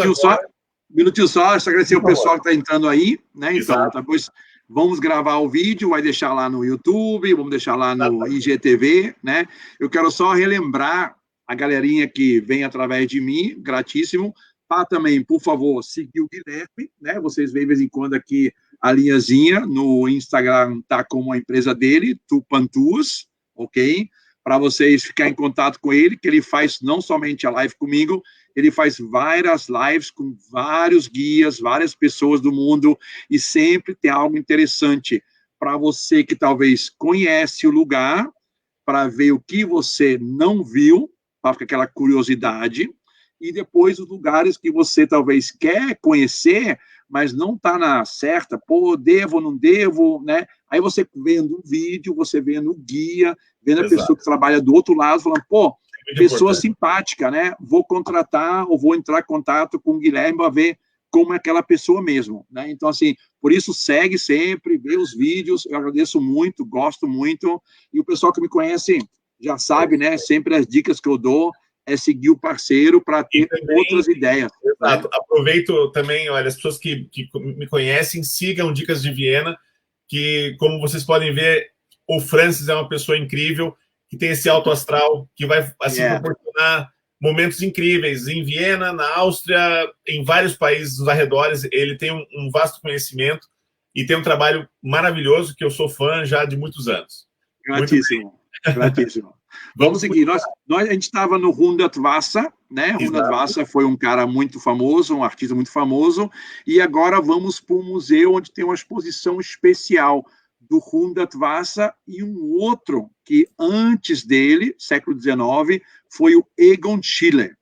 minutinho só, agradecer o pessoal que está entrando aí, né? Então, Exato. depois vamos gravar o vídeo, vai deixar lá no YouTube, vamos deixar lá no IGTV, né? Eu quero só relembrar a galerinha que vem através de mim, gratíssimo, para também, por favor, seguir o Guilherme, né? Vocês veem de vez em quando aqui a linhazinha no Instagram, tá como a empresa dele, Tupantuas, ok? Para vocês ficarem em contato com ele, que ele faz não somente a live comigo, ele faz várias lives com vários guias, várias pessoas do mundo, e sempre tem algo interessante para você que talvez conhece o lugar, para ver o que você não viu, para ficar aquela curiosidade, e depois os lugares que você talvez quer conhecer, mas não está na certa, pô, devo, não devo, né? Aí você vendo um vídeo, você vendo o guia, vendo a pessoa que trabalha do outro lado, falando, pô, pessoa simpática, né? Vou contratar ou vou entrar em contato com o Guilherme para ver como é aquela pessoa mesmo, né? Então, assim, por isso segue sempre, vê os vídeos, eu agradeço muito, gosto muito, e o pessoal que me conhece já sabe, né? Sempre as dicas que eu dou é seguir o parceiro para ter também outras ideias. Exato. Né? Aproveito também, olha, as pessoas que me conhecem, sigam Dicas de Viena, que, como vocês podem ver, o Francis é uma pessoa incrível, que tem esse alto astral, que vai, assim, proporcionar momentos incríveis em Viena, na Áustria, em vários países dos arredores. Ele tem um vasto conhecimento e tem um trabalho maravilhoso, que eu sou fã já de muitos anos. Gratíssimo, gratíssimo. Vamos seguir. A gente estava no Hundert Wasser, né? Hundert Wasser foi um cara muito famoso, um artista muito famoso, e agora vamos para um museu onde tem uma exposição especial do Hundert Wasser e um outro que antes dele, século XIX, foi o Egon Schiele.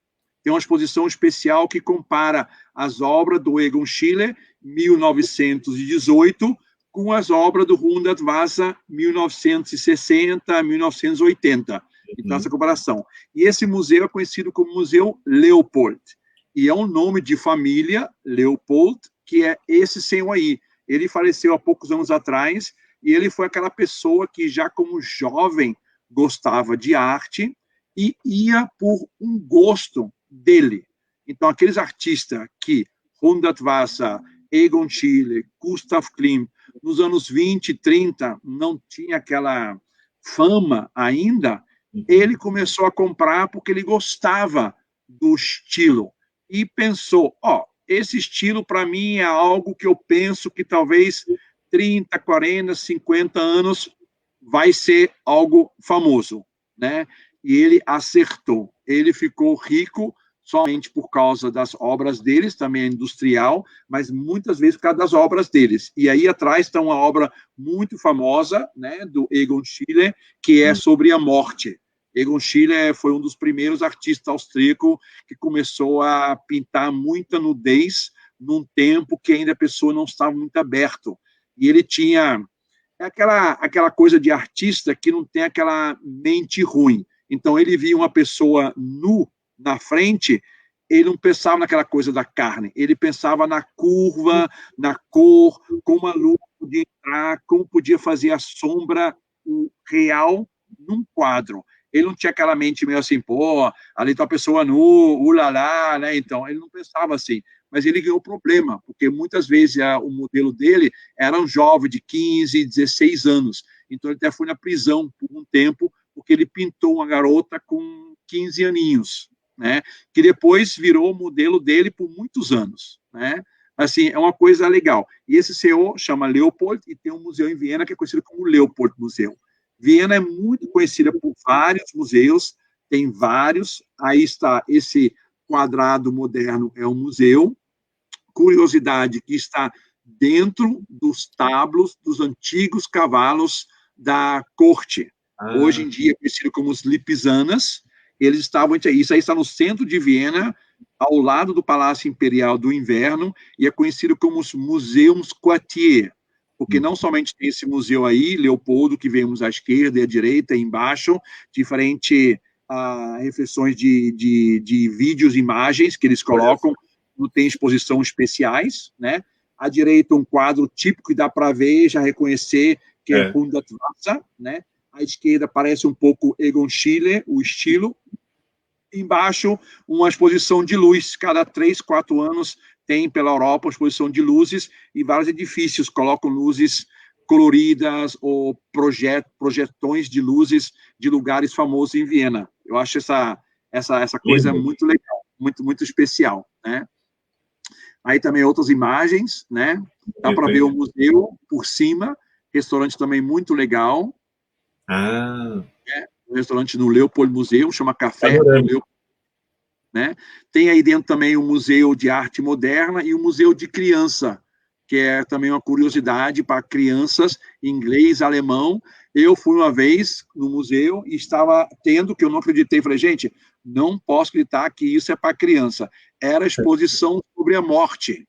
Tem uma exposição especial que compara as obras do Egon Schiele, 1918, com as obras do Hundert Wasser, 1960, 1980. Então, essa comparação. E esse museu é conhecido como Museu Leopold. E é um nome de família, Leopold, que é esse senhor aí. Ele faleceu há poucos anos atrás, e ele foi aquela pessoa que já como jovem gostava de arte e ia por um gosto dele. Então, aqueles artistas que Hundert Wasser, Egon Schiele, Gustav Klimt, nos anos 20, 30, não tinha aquela fama ainda, ele começou a comprar porque ele gostava do estilo e pensou, esse estilo para mim é algo que eu penso que talvez 30, 40, 50 anos vai ser algo famoso, né? E ele acertou. Ele ficou rico somente por causa das obras deles, também é industrial, mas muitas vezes por causa das obras deles. E aí atrás está uma obra muito famosa, né, do Egon Schiele, que é sobre a morte. Egon Schiele foi um dos primeiros artistas austríacos que começou a pintar muita nudez num tempo que ainda a pessoa não estava muito aberto. E ele tinha aquela coisa de artista que não tem aquela mente ruim. Então, ele via uma pessoa nu na frente, ele não pensava naquela coisa da carne, ele pensava na curva, na cor, como a luz podia entrar, como podia fazer a sombra real num quadro. Ele não tinha aquela mente meio assim, pô, ali está a pessoa nu, ulalá, né? Então, ele não pensava assim. Mas ele ganhou problema, porque muitas vezes o modelo dele era um jovem de 15, 16 anos. Então, ele até foi na prisão por um tempo, porque ele pintou uma garota com 15 aninhos, né? Que depois virou o modelo dele por muitos anos, né? Assim, é uma coisa legal. E esse senhor chama Leopold e tem um museu em Viena que é conhecido como Leopold Museu. Viena é muito conhecida por vários museus, tem vários. Aí está esse quadrado moderno, é um museu. Curiosidade que está dentro dos tábulos dos antigos cavalos da corte. Hoje em dia, conhecido como os Lipizanas, eles estavam, isso aí está no centro de Viena, ao lado do Palácio Imperial do Inverno, e é conhecido como os Museums Quartier, porque não somente tem esse museu aí, Leopoldo, que vemos à esquerda e à direita, e embaixo, diferentes reflexões de vídeos e imagens que eles colocam, tem exposição especiais, né? À direita, um quadro típico que dá para ver, já reconhecer, que é Hundertwasser, né? À esquerda parece um pouco Egon Schiele, o estilo. Embaixo, uma exposição de luz. Cada 3, 4 anos tem pela Europa uma exposição de luzes e vários edifícios colocam luzes coloridas ou projetões de luzes de lugares famosos em Viena. Eu acho essa coisa muito legal, muito especial, né? Aí também outras imagens, né? Dá para ver o museu por cima, restaurante também muito legal. Um restaurante no Leopold Museum, chama Café no Leopold, né? Tem aí dentro também o Museu de Arte Moderna e o Museu de Criança, que é também uma curiosidade para crianças, inglês, alemão. Eu fui uma vez no museu e estava tendo, que eu não acreditei, falei, gente, não posso acreditar que isso é para criança. Era exposição sobre a morte.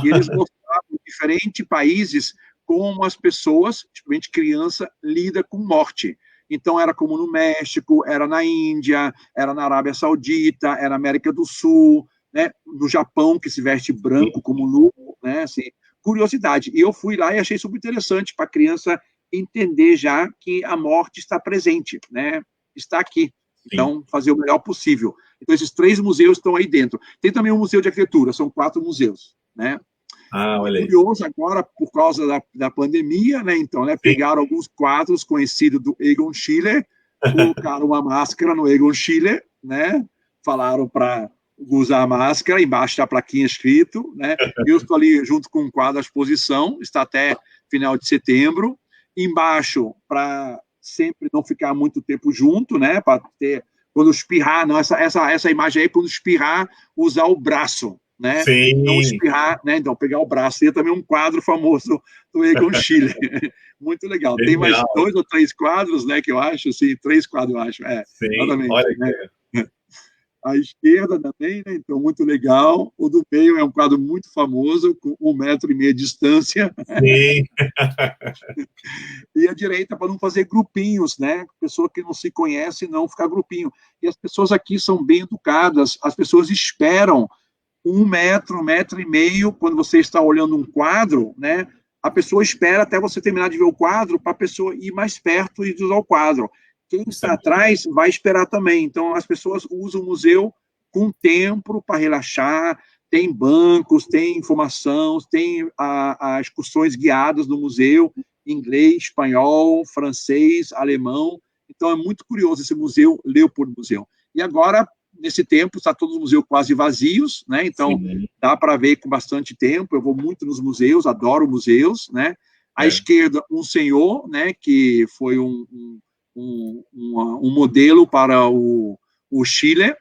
E eles mostravam em diferentes países como as pessoas, principalmente criança, lida com morte. Então, era como no México, era na Índia, era na Arábia Saudita, era na América do Sul, né? No Japão, que se veste branco como nu, né? Assim, curiosidade. E eu fui lá e achei super interessante para a criança entender já que a morte está presente, né? Está aqui. Então, fazer o melhor possível. Então, esses 3 museus estão aí dentro. Tem também um museu de arquitetura, são 4 museus, né? Olha aí. Curioso agora, por causa da pandemia, né? Então, né, pegaram alguns quadros conhecidos do Egon Schiele, colocaram uma máscara no Egon Schiele, né? Falaram para usar a máscara, embaixo está a plaquinha escrito, né? Eu estou ali junto com um quadro à exposição, está até final de setembro. Embaixo, para sempre não ficar muito tempo junto, né? Para ter, quando espirrar, não, essa imagem aí, quando espirrar, usar o braço, né? Sim. Não espirrar, né? Então, pegar o braço. E também um quadro famoso do Egon Schiele. Muito legal. Tem mais 2 ou 3 quadros, né? Que eu acho, assim, 3 quadros, eu acho. Sim, olha né? À esquerda também, né? Então, muito legal. O do meio é um quadro muito famoso, com 1,5 metro de distância. Sim. E à direita, para não fazer grupinhos, né? Pessoa que não se conhece, não ficar grupinho. E as pessoas aqui são bem educadas, as pessoas esperam 1 metro, 1,5 metro, quando você está olhando um quadro, né? A pessoa espera até você terminar de ver o quadro para a pessoa ir mais perto e usar o quadro. Quem está atrás vai esperar também. Então, as pessoas usam o museu com tempo para relaxar, tem bancos, tem informação, tem as excursões guiadas no museu, inglês, espanhol, francês, alemão. Então, é muito curioso esse museu, Leopold Museum. E agora, nesse tempo, está todos os museus quase vazios, né? Então, dá para ver com bastante tempo. Eu vou muito nos museus, adoro museus, né? À esquerda, um senhor, né? Que foi um modelo para o Schiele,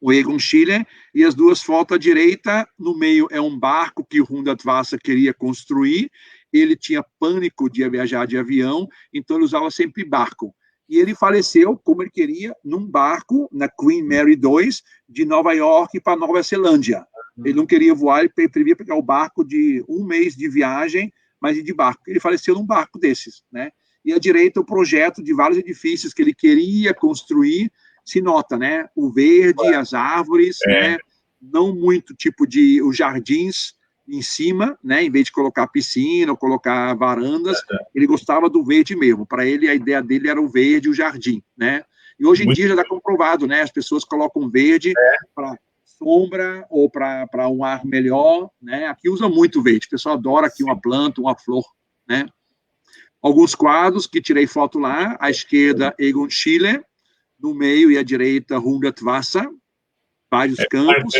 o Egon Schiele, e as 2 fotos à direita, no meio é um barco que o Hundertwasser queria construir. Ele tinha pânico de viajar de avião, então ele usava sempre barco. E ele faleceu, como ele queria, num barco, na Queen Mary II, de Nova York para Nova Zelândia. Ele não queria voar, ele preferia pegar o barco de 1 mês de viagem, mas de barco. Ele faleceu num barco desses, né? E à direita, o projeto de vários edifícios que ele queria construir, se nota, né? O verde, as árvores, né? Não muito tipo de os jardins em cima, né? Em vez de colocar piscina ou colocar varandas, ele gostava do verde mesmo. Para ele, a ideia dele era o verde, o jardim, né? E hoje em dia já está comprovado, né? As pessoas colocam verde para sombra ou para um ar melhor, né? Aqui usa muito verde. O pessoal adora aqui uma planta, uma flor, né? Alguns quadros que tirei foto lá. À esquerda, Egon Schiele. No meio e à direita, Hundertwasser. Vários campos.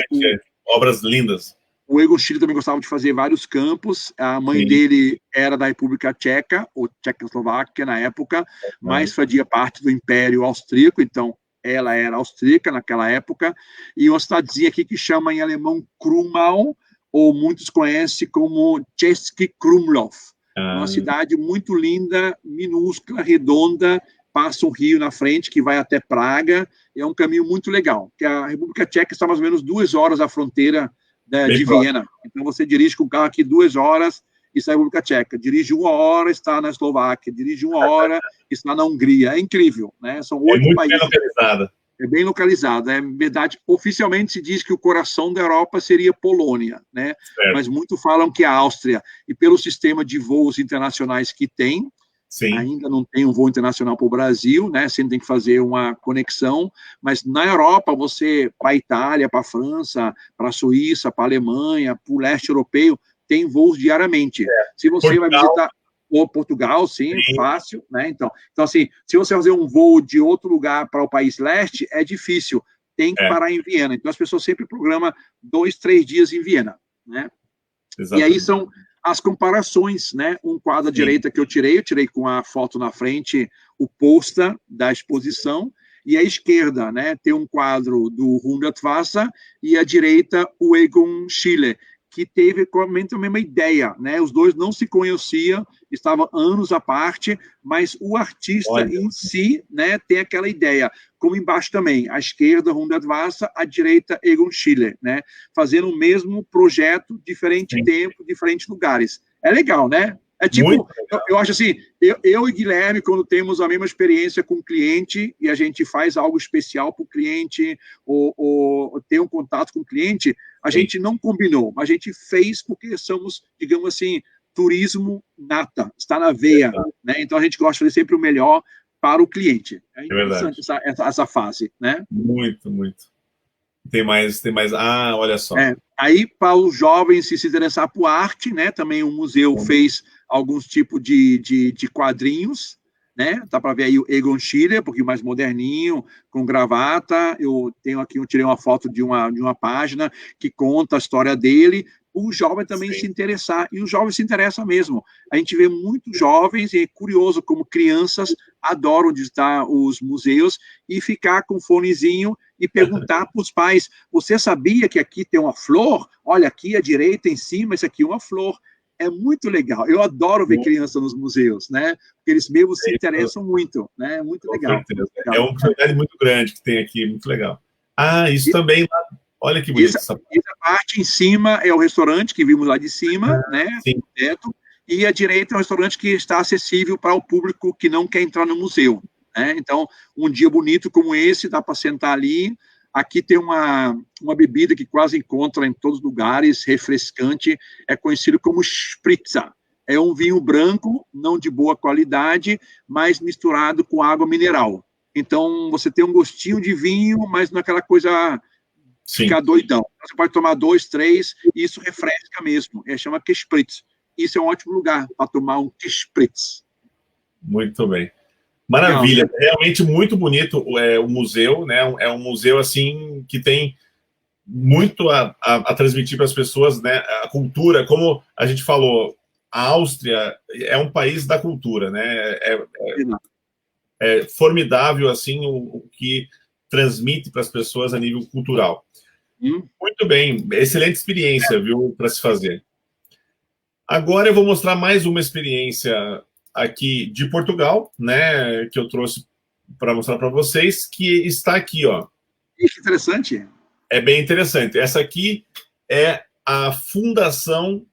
Obras lindas. O Egon Schiele também gostava de fazer vários campos. A mãe dele era da República Tcheca, ou Tchecoslováquia na época, mas fazia parte do Império Austríaco, então ela era austríaca naquela época. E uma cidadezinha aqui que chama em alemão Krumau, ou muitos conhecem como Český Krumlov. Uma cidade muito linda, minúscula, redonda, passa um rio na frente que vai até Praga, e é um caminho muito legal, que a República Tcheca está mais ou menos 2 horas da fronteira de Viena. Então, você dirige com o carro aqui 2 horas e está na República Tcheca. Dirige 1 hora, está na Eslováquia. Dirige 1 hora, está na Hungria. É incrível, né? São 8 países. Muito bem localizada. É bem localizado. É verdade, oficialmente se diz que o coração da Europa seria Polônia, né? Mas muitos falam que a Áustria, e pelo sistema de voos internacionais que tem, Sim. ainda não tem um voo internacional para o Brasil, né? Sempre tem que fazer uma conexão, mas na Europa, você, para a Itália, para a França, para a Suíça, para a Alemanha, para o leste europeu, tem voos diariamente. Se você Portugal, vai visitar Portugal, sim, sim, fácil, né? Então, assim, se você fazer um voo de outro lugar para o país leste, é difícil, tem que parar em Viena. Então, as pessoas sempre programam 2, 3 dias em Viena, né? exatamente. E aí são as comparações, né? Um quadro à direita que eu tirei com a foto na frente, o pôster da exposição, e à esquerda, né, tem um quadro do Hundertwasser, e à direita o Egon Schiele, que teve realmente a mesma ideia, né? Os dois não se conheciam, estavam anos à parte, mas o artista em si, né, tem aquela ideia, como embaixo também, à esquerda Hundertwasser, à direita Egon Schiele, né? Fazendo o mesmo projeto, diferente tempo, diferentes lugares. É legal, né? É tipo, eu acho assim, eu e Guilherme, quando temos a mesma experiência com o cliente e a gente faz algo especial para o cliente ou tem um contato com o cliente, a gente não combinou, mas a gente fez porque somos, digamos assim, turismo nata, está na veia, né? Então a gente gosta de fazer sempre o melhor para o cliente. É interessante essa fase, né? Muito, muito. Tem mais. Ah, olha só. Aí, para os jovens se interessar por arte, né? Também o museu fez alguns tipos de quadrinhos, né? Dá para ver aí o Egon Schiele, um pouquinho mais moderninho, com gravata. Eu tenho aqui, eu tirei uma foto de uma página que conta a história dele. O jovem também se interessar, e o jovem se interessa mesmo. A gente vê muitos jovens, e é curioso como crianças adoram visitar os museus e ficar com fonezinho e perguntar para os pais, você sabia que aqui tem uma flor? Olha, aqui à direita, em cima, isso aqui é uma flor. É muito legal. Eu adoro ver criança nos museus, né? Porque eles mesmo se interessam muito, né? É muito legal. É uma oportunidade muito grande que tem aqui, muito legal. Ah, isso também, olha que bonito. Essa parte em cima é o restaurante que vimos lá de cima, né? Sim. No teto. E à direita é um restaurante que está acessível para o público que não quer entrar no museu, né? Então, um dia bonito como esse, dá para sentar ali. Aqui tem uma bebida que quase encontra em todos os lugares, refrescante, é conhecido como Spritzer. É um vinho branco, não de boa qualidade, mas misturado com água mineral. Então, você tem um gostinho de vinho, mas não é aquela coisa ficar doidão. Você pode tomar 2, 3, e isso refresca mesmo. Chama Spritz. Isso é um ótimo lugar para tomar um Spritz. Muito bem. Maravilha. Legal, né? Realmente muito bonito o museu, né? É um museu assim que tem muito a transmitir para as pessoas, né? A cultura, como a gente falou, a Áustria é um país da cultura, né? É formidável assim o que transmite para as pessoas a nível cultural. Muito bem, excelente experiência, viu, para se fazer. Agora eu vou mostrar mais uma experiência aqui de Portugal, né, que eu trouxe para mostrar para vocês, que está aqui, ó. Que interessante. É bem interessante. Essa aqui é a Fundação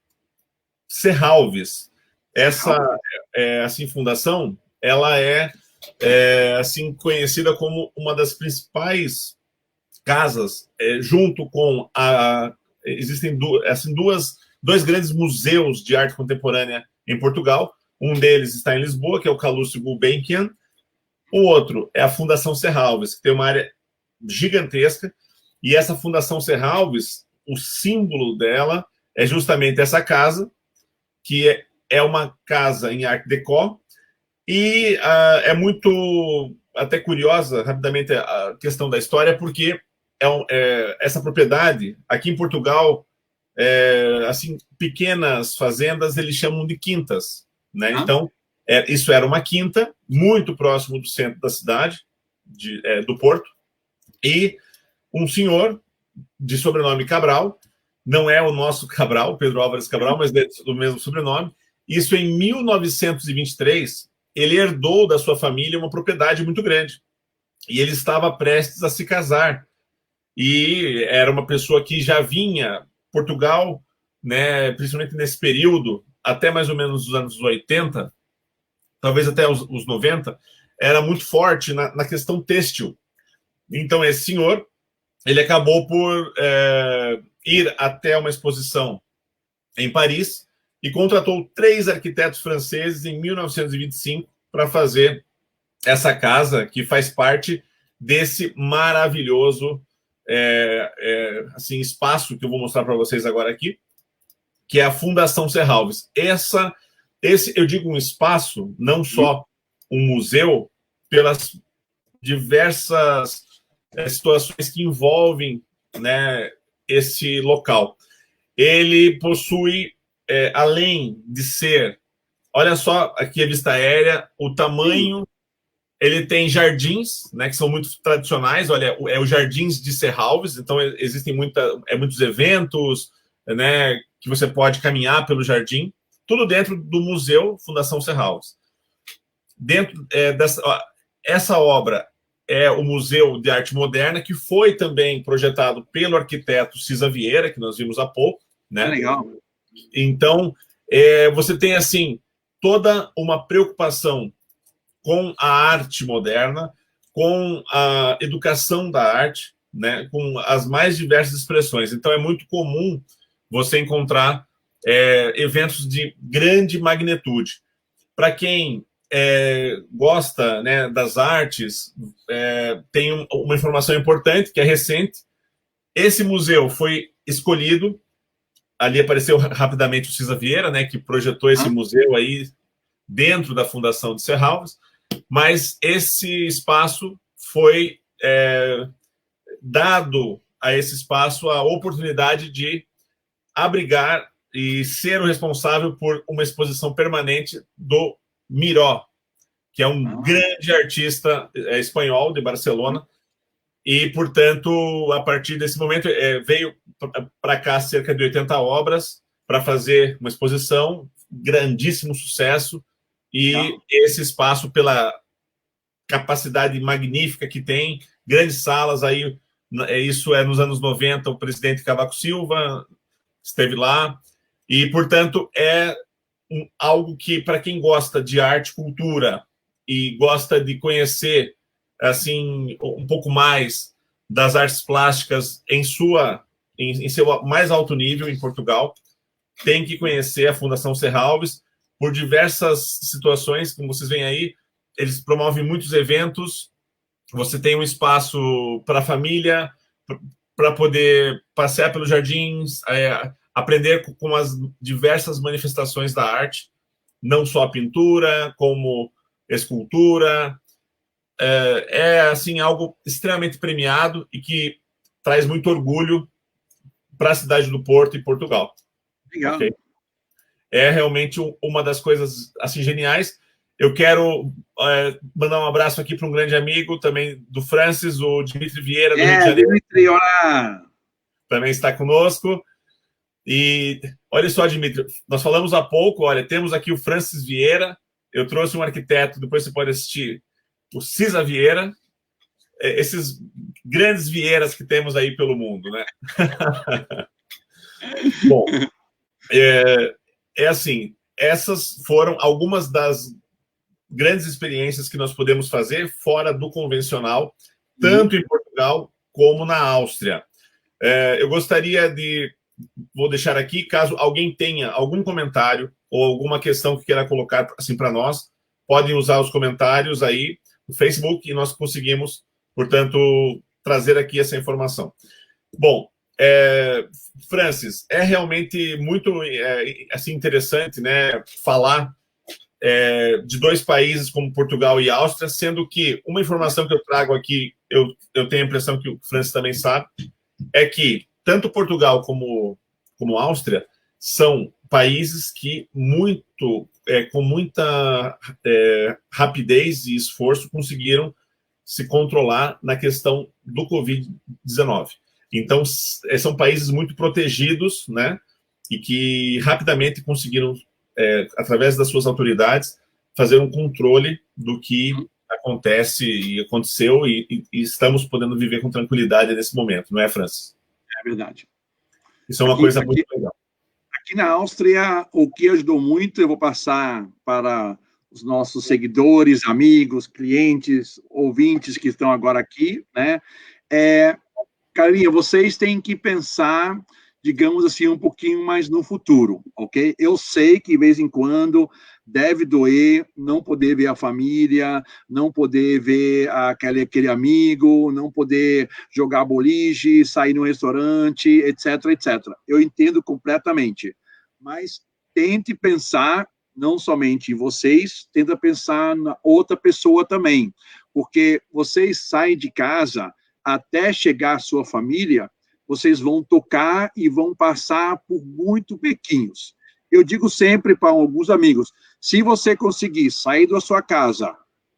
Serralves. Essa assim, fundação, ela é assim conhecida como uma das principais casas, junto com existem dois grandes museus de arte contemporânea em Portugal. Um deles está em Lisboa, que é o Calouste Gulbenkian. O outro é a Fundação Serralves, que tem uma área gigantesca. E essa Fundação Serralves, o símbolo dela é justamente essa casa, que é uma casa em Art Deco. E é muito até curiosa, rapidamente, a questão da história, porque essa propriedade, aqui em Portugal, assim, pequenas fazendas, eles chamam de quintas, né? Então, isso era uma quinta, muito próximo do centro da cidade, do Porto, e um senhor de sobrenome Cabral, não é o nosso Cabral, Pedro Álvares Cabral, mas do mesmo sobrenome. Isso em 1923, ele herdou da sua família uma propriedade muito grande, e ele estava prestes a se casar, e era uma pessoa que já vinha Portugal, né, principalmente nesse período, até mais ou menos os anos 80, talvez até os 90, era muito forte na questão têxtil. Então, esse senhor, ele acabou por ir até uma exposição em Paris e contratou 3 arquitetos franceses em 1925 para fazer essa casa que faz parte desse maravilhoso assim, espaço que eu vou mostrar para vocês agora aqui, que é a Fundação Serralves. Esse, eu digo um espaço, não só um museu, pelas diversas situações que envolvem, né, esse local. Ele possui, além de ser, olha só aqui a vista aérea, o tamanho, ele tem jardins, né, que são muito tradicionais, olha, é os Jardins de Serralves, então existem muitos eventos, né, que você pode caminhar pelo jardim, tudo dentro do Museu Fundação Serralves. Dentro essa obra é o Museu de Arte Moderna, que foi também projetado pelo arquiteto Cisa Vieira, que nós vimos há pouco, né? Legal. Então, você tem, assim, toda uma preocupação com a arte moderna, com a educação da arte, né? Com as mais diversas expressões. Então, é muito comum você encontrar eventos de grande magnitude. Para quem gosta, né, das artes, tem uma informação importante, que é recente. Esse museu foi escolhido, ali apareceu rapidamente o Cisa Vieira, né, que projetou esse museu aí dentro da Fundação de Serralves, mas esse espaço foi dado a esse espaço a oportunidade de abrigar e ser o responsável por uma exposição permanente do Miró, que é um grande artista espanhol de Barcelona, e, portanto, a partir desse momento, veio para cá cerca de 80 obras para fazer uma exposição, grandíssimo sucesso, e esse espaço, pela capacidade magnífica que tem, grandes salas, aí, isso é nos anos 90, o presidente Cavaco Silva esteve lá, e, portanto, algo que, para quem gosta de arte, cultura, e gosta de conhecer, assim, um pouco mais das artes plásticas em seu mais alto nível em Portugal, tem que conhecer a Fundação Serralves por diversas situações, como vocês veem aí. Eles promovem muitos eventos, você tem um espaço para a família, para poder passear pelos jardins, aprender com as diversas manifestações da arte, não só a pintura, como escultura. Assim, algo extremamente premiado e que traz muito orgulho para a cidade do Porto e Portugal. Legal. Okay? É realmente uma das coisas, assim, geniais. Eu quero mandar um abraço aqui para um grande amigo também do Francis, o Dimitri Vieira, do Rio de Janeiro. Dimitri, olá! Também está conosco. E olha só, Dimitri, nós falamos há pouco, olha, temos aqui o Francis Vieira, eu trouxe um arquiteto, depois você pode assistir, o Cisa Vieira, esses grandes Vieiras que temos aí pelo mundo, né? Bom, assim, essas foram algumas das grandes experiências que nós podemos fazer fora do convencional, tanto em Portugal como na Áustria. Eu gostaria vou deixar aqui, caso alguém tenha algum comentário ou alguma questão que queira colocar assim para nós, podem usar os comentários aí no Facebook e nós conseguimos, portanto, trazer aqui essa informação. Bom, Francis, é realmente muito assim, interessante, né, falar de 2 países como Portugal e Áustria, sendo que uma informação que eu trago aqui, eu tenho a impressão que o Francis também sabe, é que tanto Portugal como Áustria são países que com muita rapidez e esforço conseguiram se controlar na questão do Covid-19. Então, são países muito protegidos, né? E que rapidamente conseguiram, através das suas autoridades, fazer um controle do que acontece e aconteceu e estamos podendo viver com tranquilidade nesse momento, não é, Francis? É verdade. Isso é uma coisa muito legal. Aqui na Áustria, o que ajudou muito, eu vou passar para os nossos seguidores, amigos, clientes, ouvintes que estão agora aqui, né? Carinha, vocês têm que pensar, digamos assim, um pouquinho mais no futuro, ok? Eu sei que, de vez em quando, deve doer não poder ver a família, não poder ver aquele amigo, não poder jogar boliche, sair no restaurante, etc, etc. Eu entendo completamente, mas tente pensar não somente em vocês, tenta pensar na outra pessoa também, porque vocês saem de casa até chegar à sua família, vocês vão tocar e vão passar por muito pequenos. Eu digo sempre para alguns amigos, se você conseguir sair da sua casa,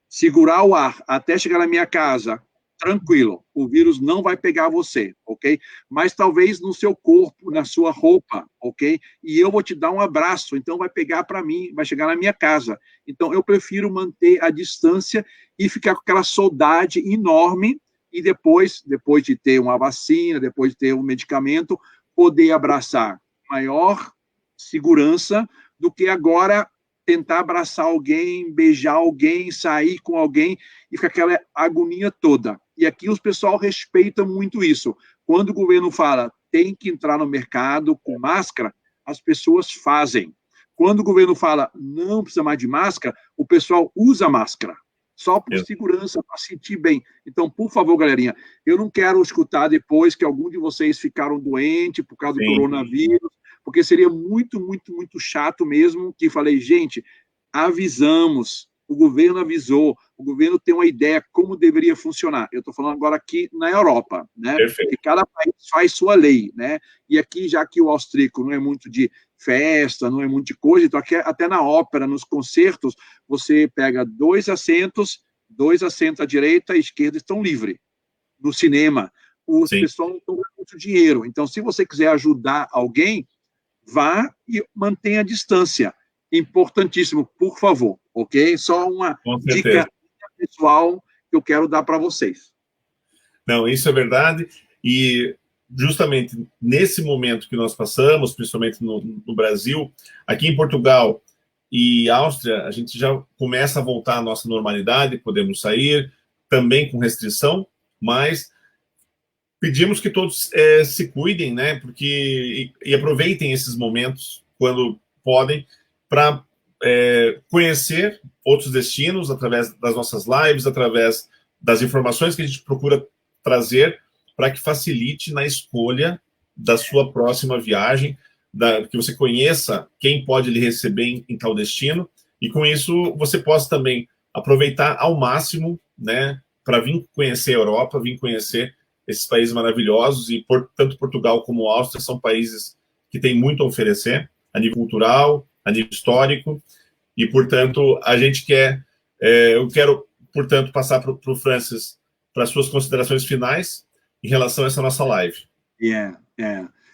segurar o ar até chegar na minha casa, tranquilo, o vírus não vai pegar você, ok? Mas talvez no seu corpo, na sua roupa, ok? E eu vou te dar um abraço, então vai pegar para mim, vai chegar na minha casa. Então eu prefiro manter a distância e ficar com aquela saudade enorme e depois de ter uma vacina, depois de ter um medicamento, poder abraçar maior segurança do que agora tentar abraçar alguém, beijar alguém, sair com alguém e ficar aquela agonia toda. E aqui os pessoal respeita muito isso. Quando o governo fala tem que entrar no mercado com máscara, as pessoas fazem. Quando o governo fala não precisa mais de máscara, o pessoal usa máscara. Só por segurança, para sentir bem. Então, por favor, galerinha, eu não quero escutar depois que algum de vocês ficaram doentes por causa do coronavírus, porque seria muito, muito, muito chato mesmo que falei, gente, avisamos, o governo avisou, o governo tem uma ideia como deveria funcionar. Eu estou falando agora aqui na Europa, né? Perfeito. Que cada país faz sua lei, né? E aqui, já que o austríaco não é muito de festa, não é muito de coisa, então aqui, até na ópera, nos concertos, você pega dois assentos à direita e à esquerda estão livres. No cinema, os pessoal não estão com muito dinheiro. Então, se você quiser ajudar alguém, vá e mantenha a distância. Importantíssimo, por favor, ok? Só uma dica pessoal que eu quero dar para vocês. Não, isso é verdade. E justamente nesse momento que nós passamos, principalmente no Brasil, aqui em Portugal e Áustria, a gente já começa a voltar à nossa normalidade, podemos sair, também com restrição, mas pedimos que todos se cuidem, né? Porque e aproveitem esses momentos quando podem para conhecer outros destinos através das nossas lives, através das informações que a gente procura trazer para que facilite na escolha da sua próxima viagem, que você conheça quem pode lhe receber em tal destino e com isso você possa também aproveitar ao máximo, né? Para vir conhecer a Europa, vir conhecer esses países maravilhosos, e tanto Portugal como Áustria são países que têm muito a oferecer, a nível cultural, a nível histórico, e, portanto, a gente quer... eu quero, portanto, passar para o Francis para as suas considerações finais em relação a essa nossa live.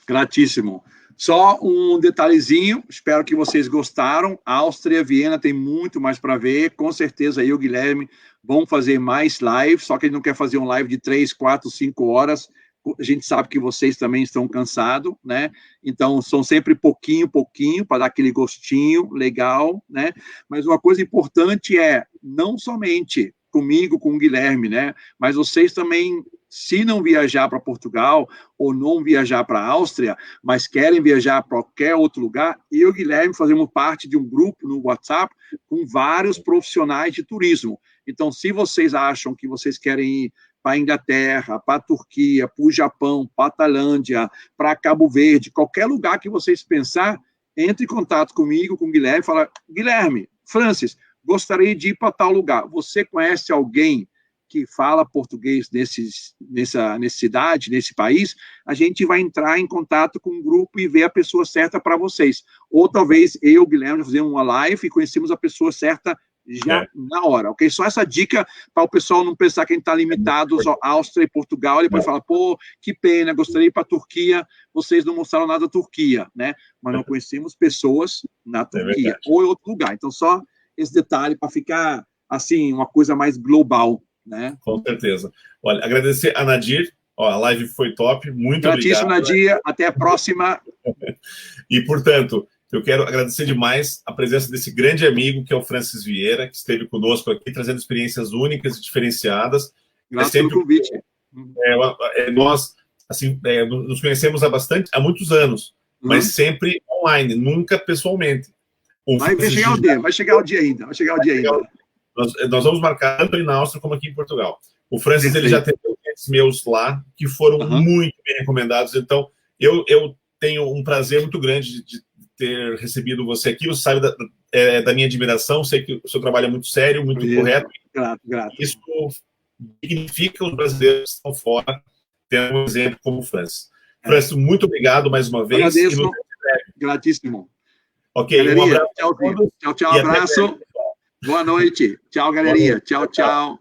Gratíssimo. Só um detalhezinho, espero que vocês gostaram. Áustria, Viena tem muito mais para ver. Com certeza eu e o Guilherme vão fazer mais lives, só que a gente não quer fazer um live de 3, 4, 5 horas. A gente sabe que vocês também estão cansados, né? Então, são sempre pouquinho, para dar aquele gostinho legal, né? Mas uma coisa importante é, não somente comigo, com o Guilherme, né? Mas vocês também, se não viajar para Portugal ou não viajar para a Áustria, mas querem viajar para qualquer outro lugar, eu e o Guilherme fazemos parte de um grupo no WhatsApp com vários profissionais de turismo. Então, se vocês acham que vocês querem ir para a Inglaterra, para a Turquia, para o Japão, para a Tailândia, para Cabo Verde, qualquer lugar que vocês pensar, entre em contato comigo, com o Guilherme, e fala, Guilherme, Francis, gostaria de ir para tal lugar. Você conhece alguém que fala português nessa cidade, nesse país? A gente vai entrar em contato com um grupo e ver a pessoa certa para vocês. Ou talvez eu e o Guilherme fazemos uma live e conhecemos a pessoa certa já na hora, ok? Só essa dica para o pessoal não pensar que a gente está limitado à Áustria e Portugal, e depois fala, pô, que pena, gostaria de ir para a Turquia, vocês não mostraram nada da Turquia, né? Mas não conhecemos pessoas na Turquia ou em outro lugar. Então, só esse detalhe para ficar, assim, uma coisa mais global, né? Com certeza. Olha, agradecer a Nadir, a live foi top, muito obrigado. Nadir, até a próxima. E, portanto, Eu quero agradecer demais a presença desse grande amigo, que é o Francis Vieira, que esteve conosco aqui, trazendo experiências únicas e diferenciadas. Graças pelo convite. Nós assim, nos conhecemos há muitos anos, mas sempre online, nunca pessoalmente. Vai chegar o dia ainda. Nós vamos marcar tanto aí na Áustria como aqui em Portugal. O Francis, ele já teve clientes meus lá, que foram muito bem recomendados. Então, eu tenho um prazer muito grande de ter recebido você aqui. Você sabe da minha admiração, sei que o seu trabalho é muito sério, muito correto. Grato. Isso significa os brasileiros que estão fora tendo um exemplo como o Francis. Francis, muito obrigado mais uma vez. Agradeço. Gratíssimo. Ok, galerinha, um abraço. Tchau, abraço. Boa noite. Tchau, galerinha. Tchau.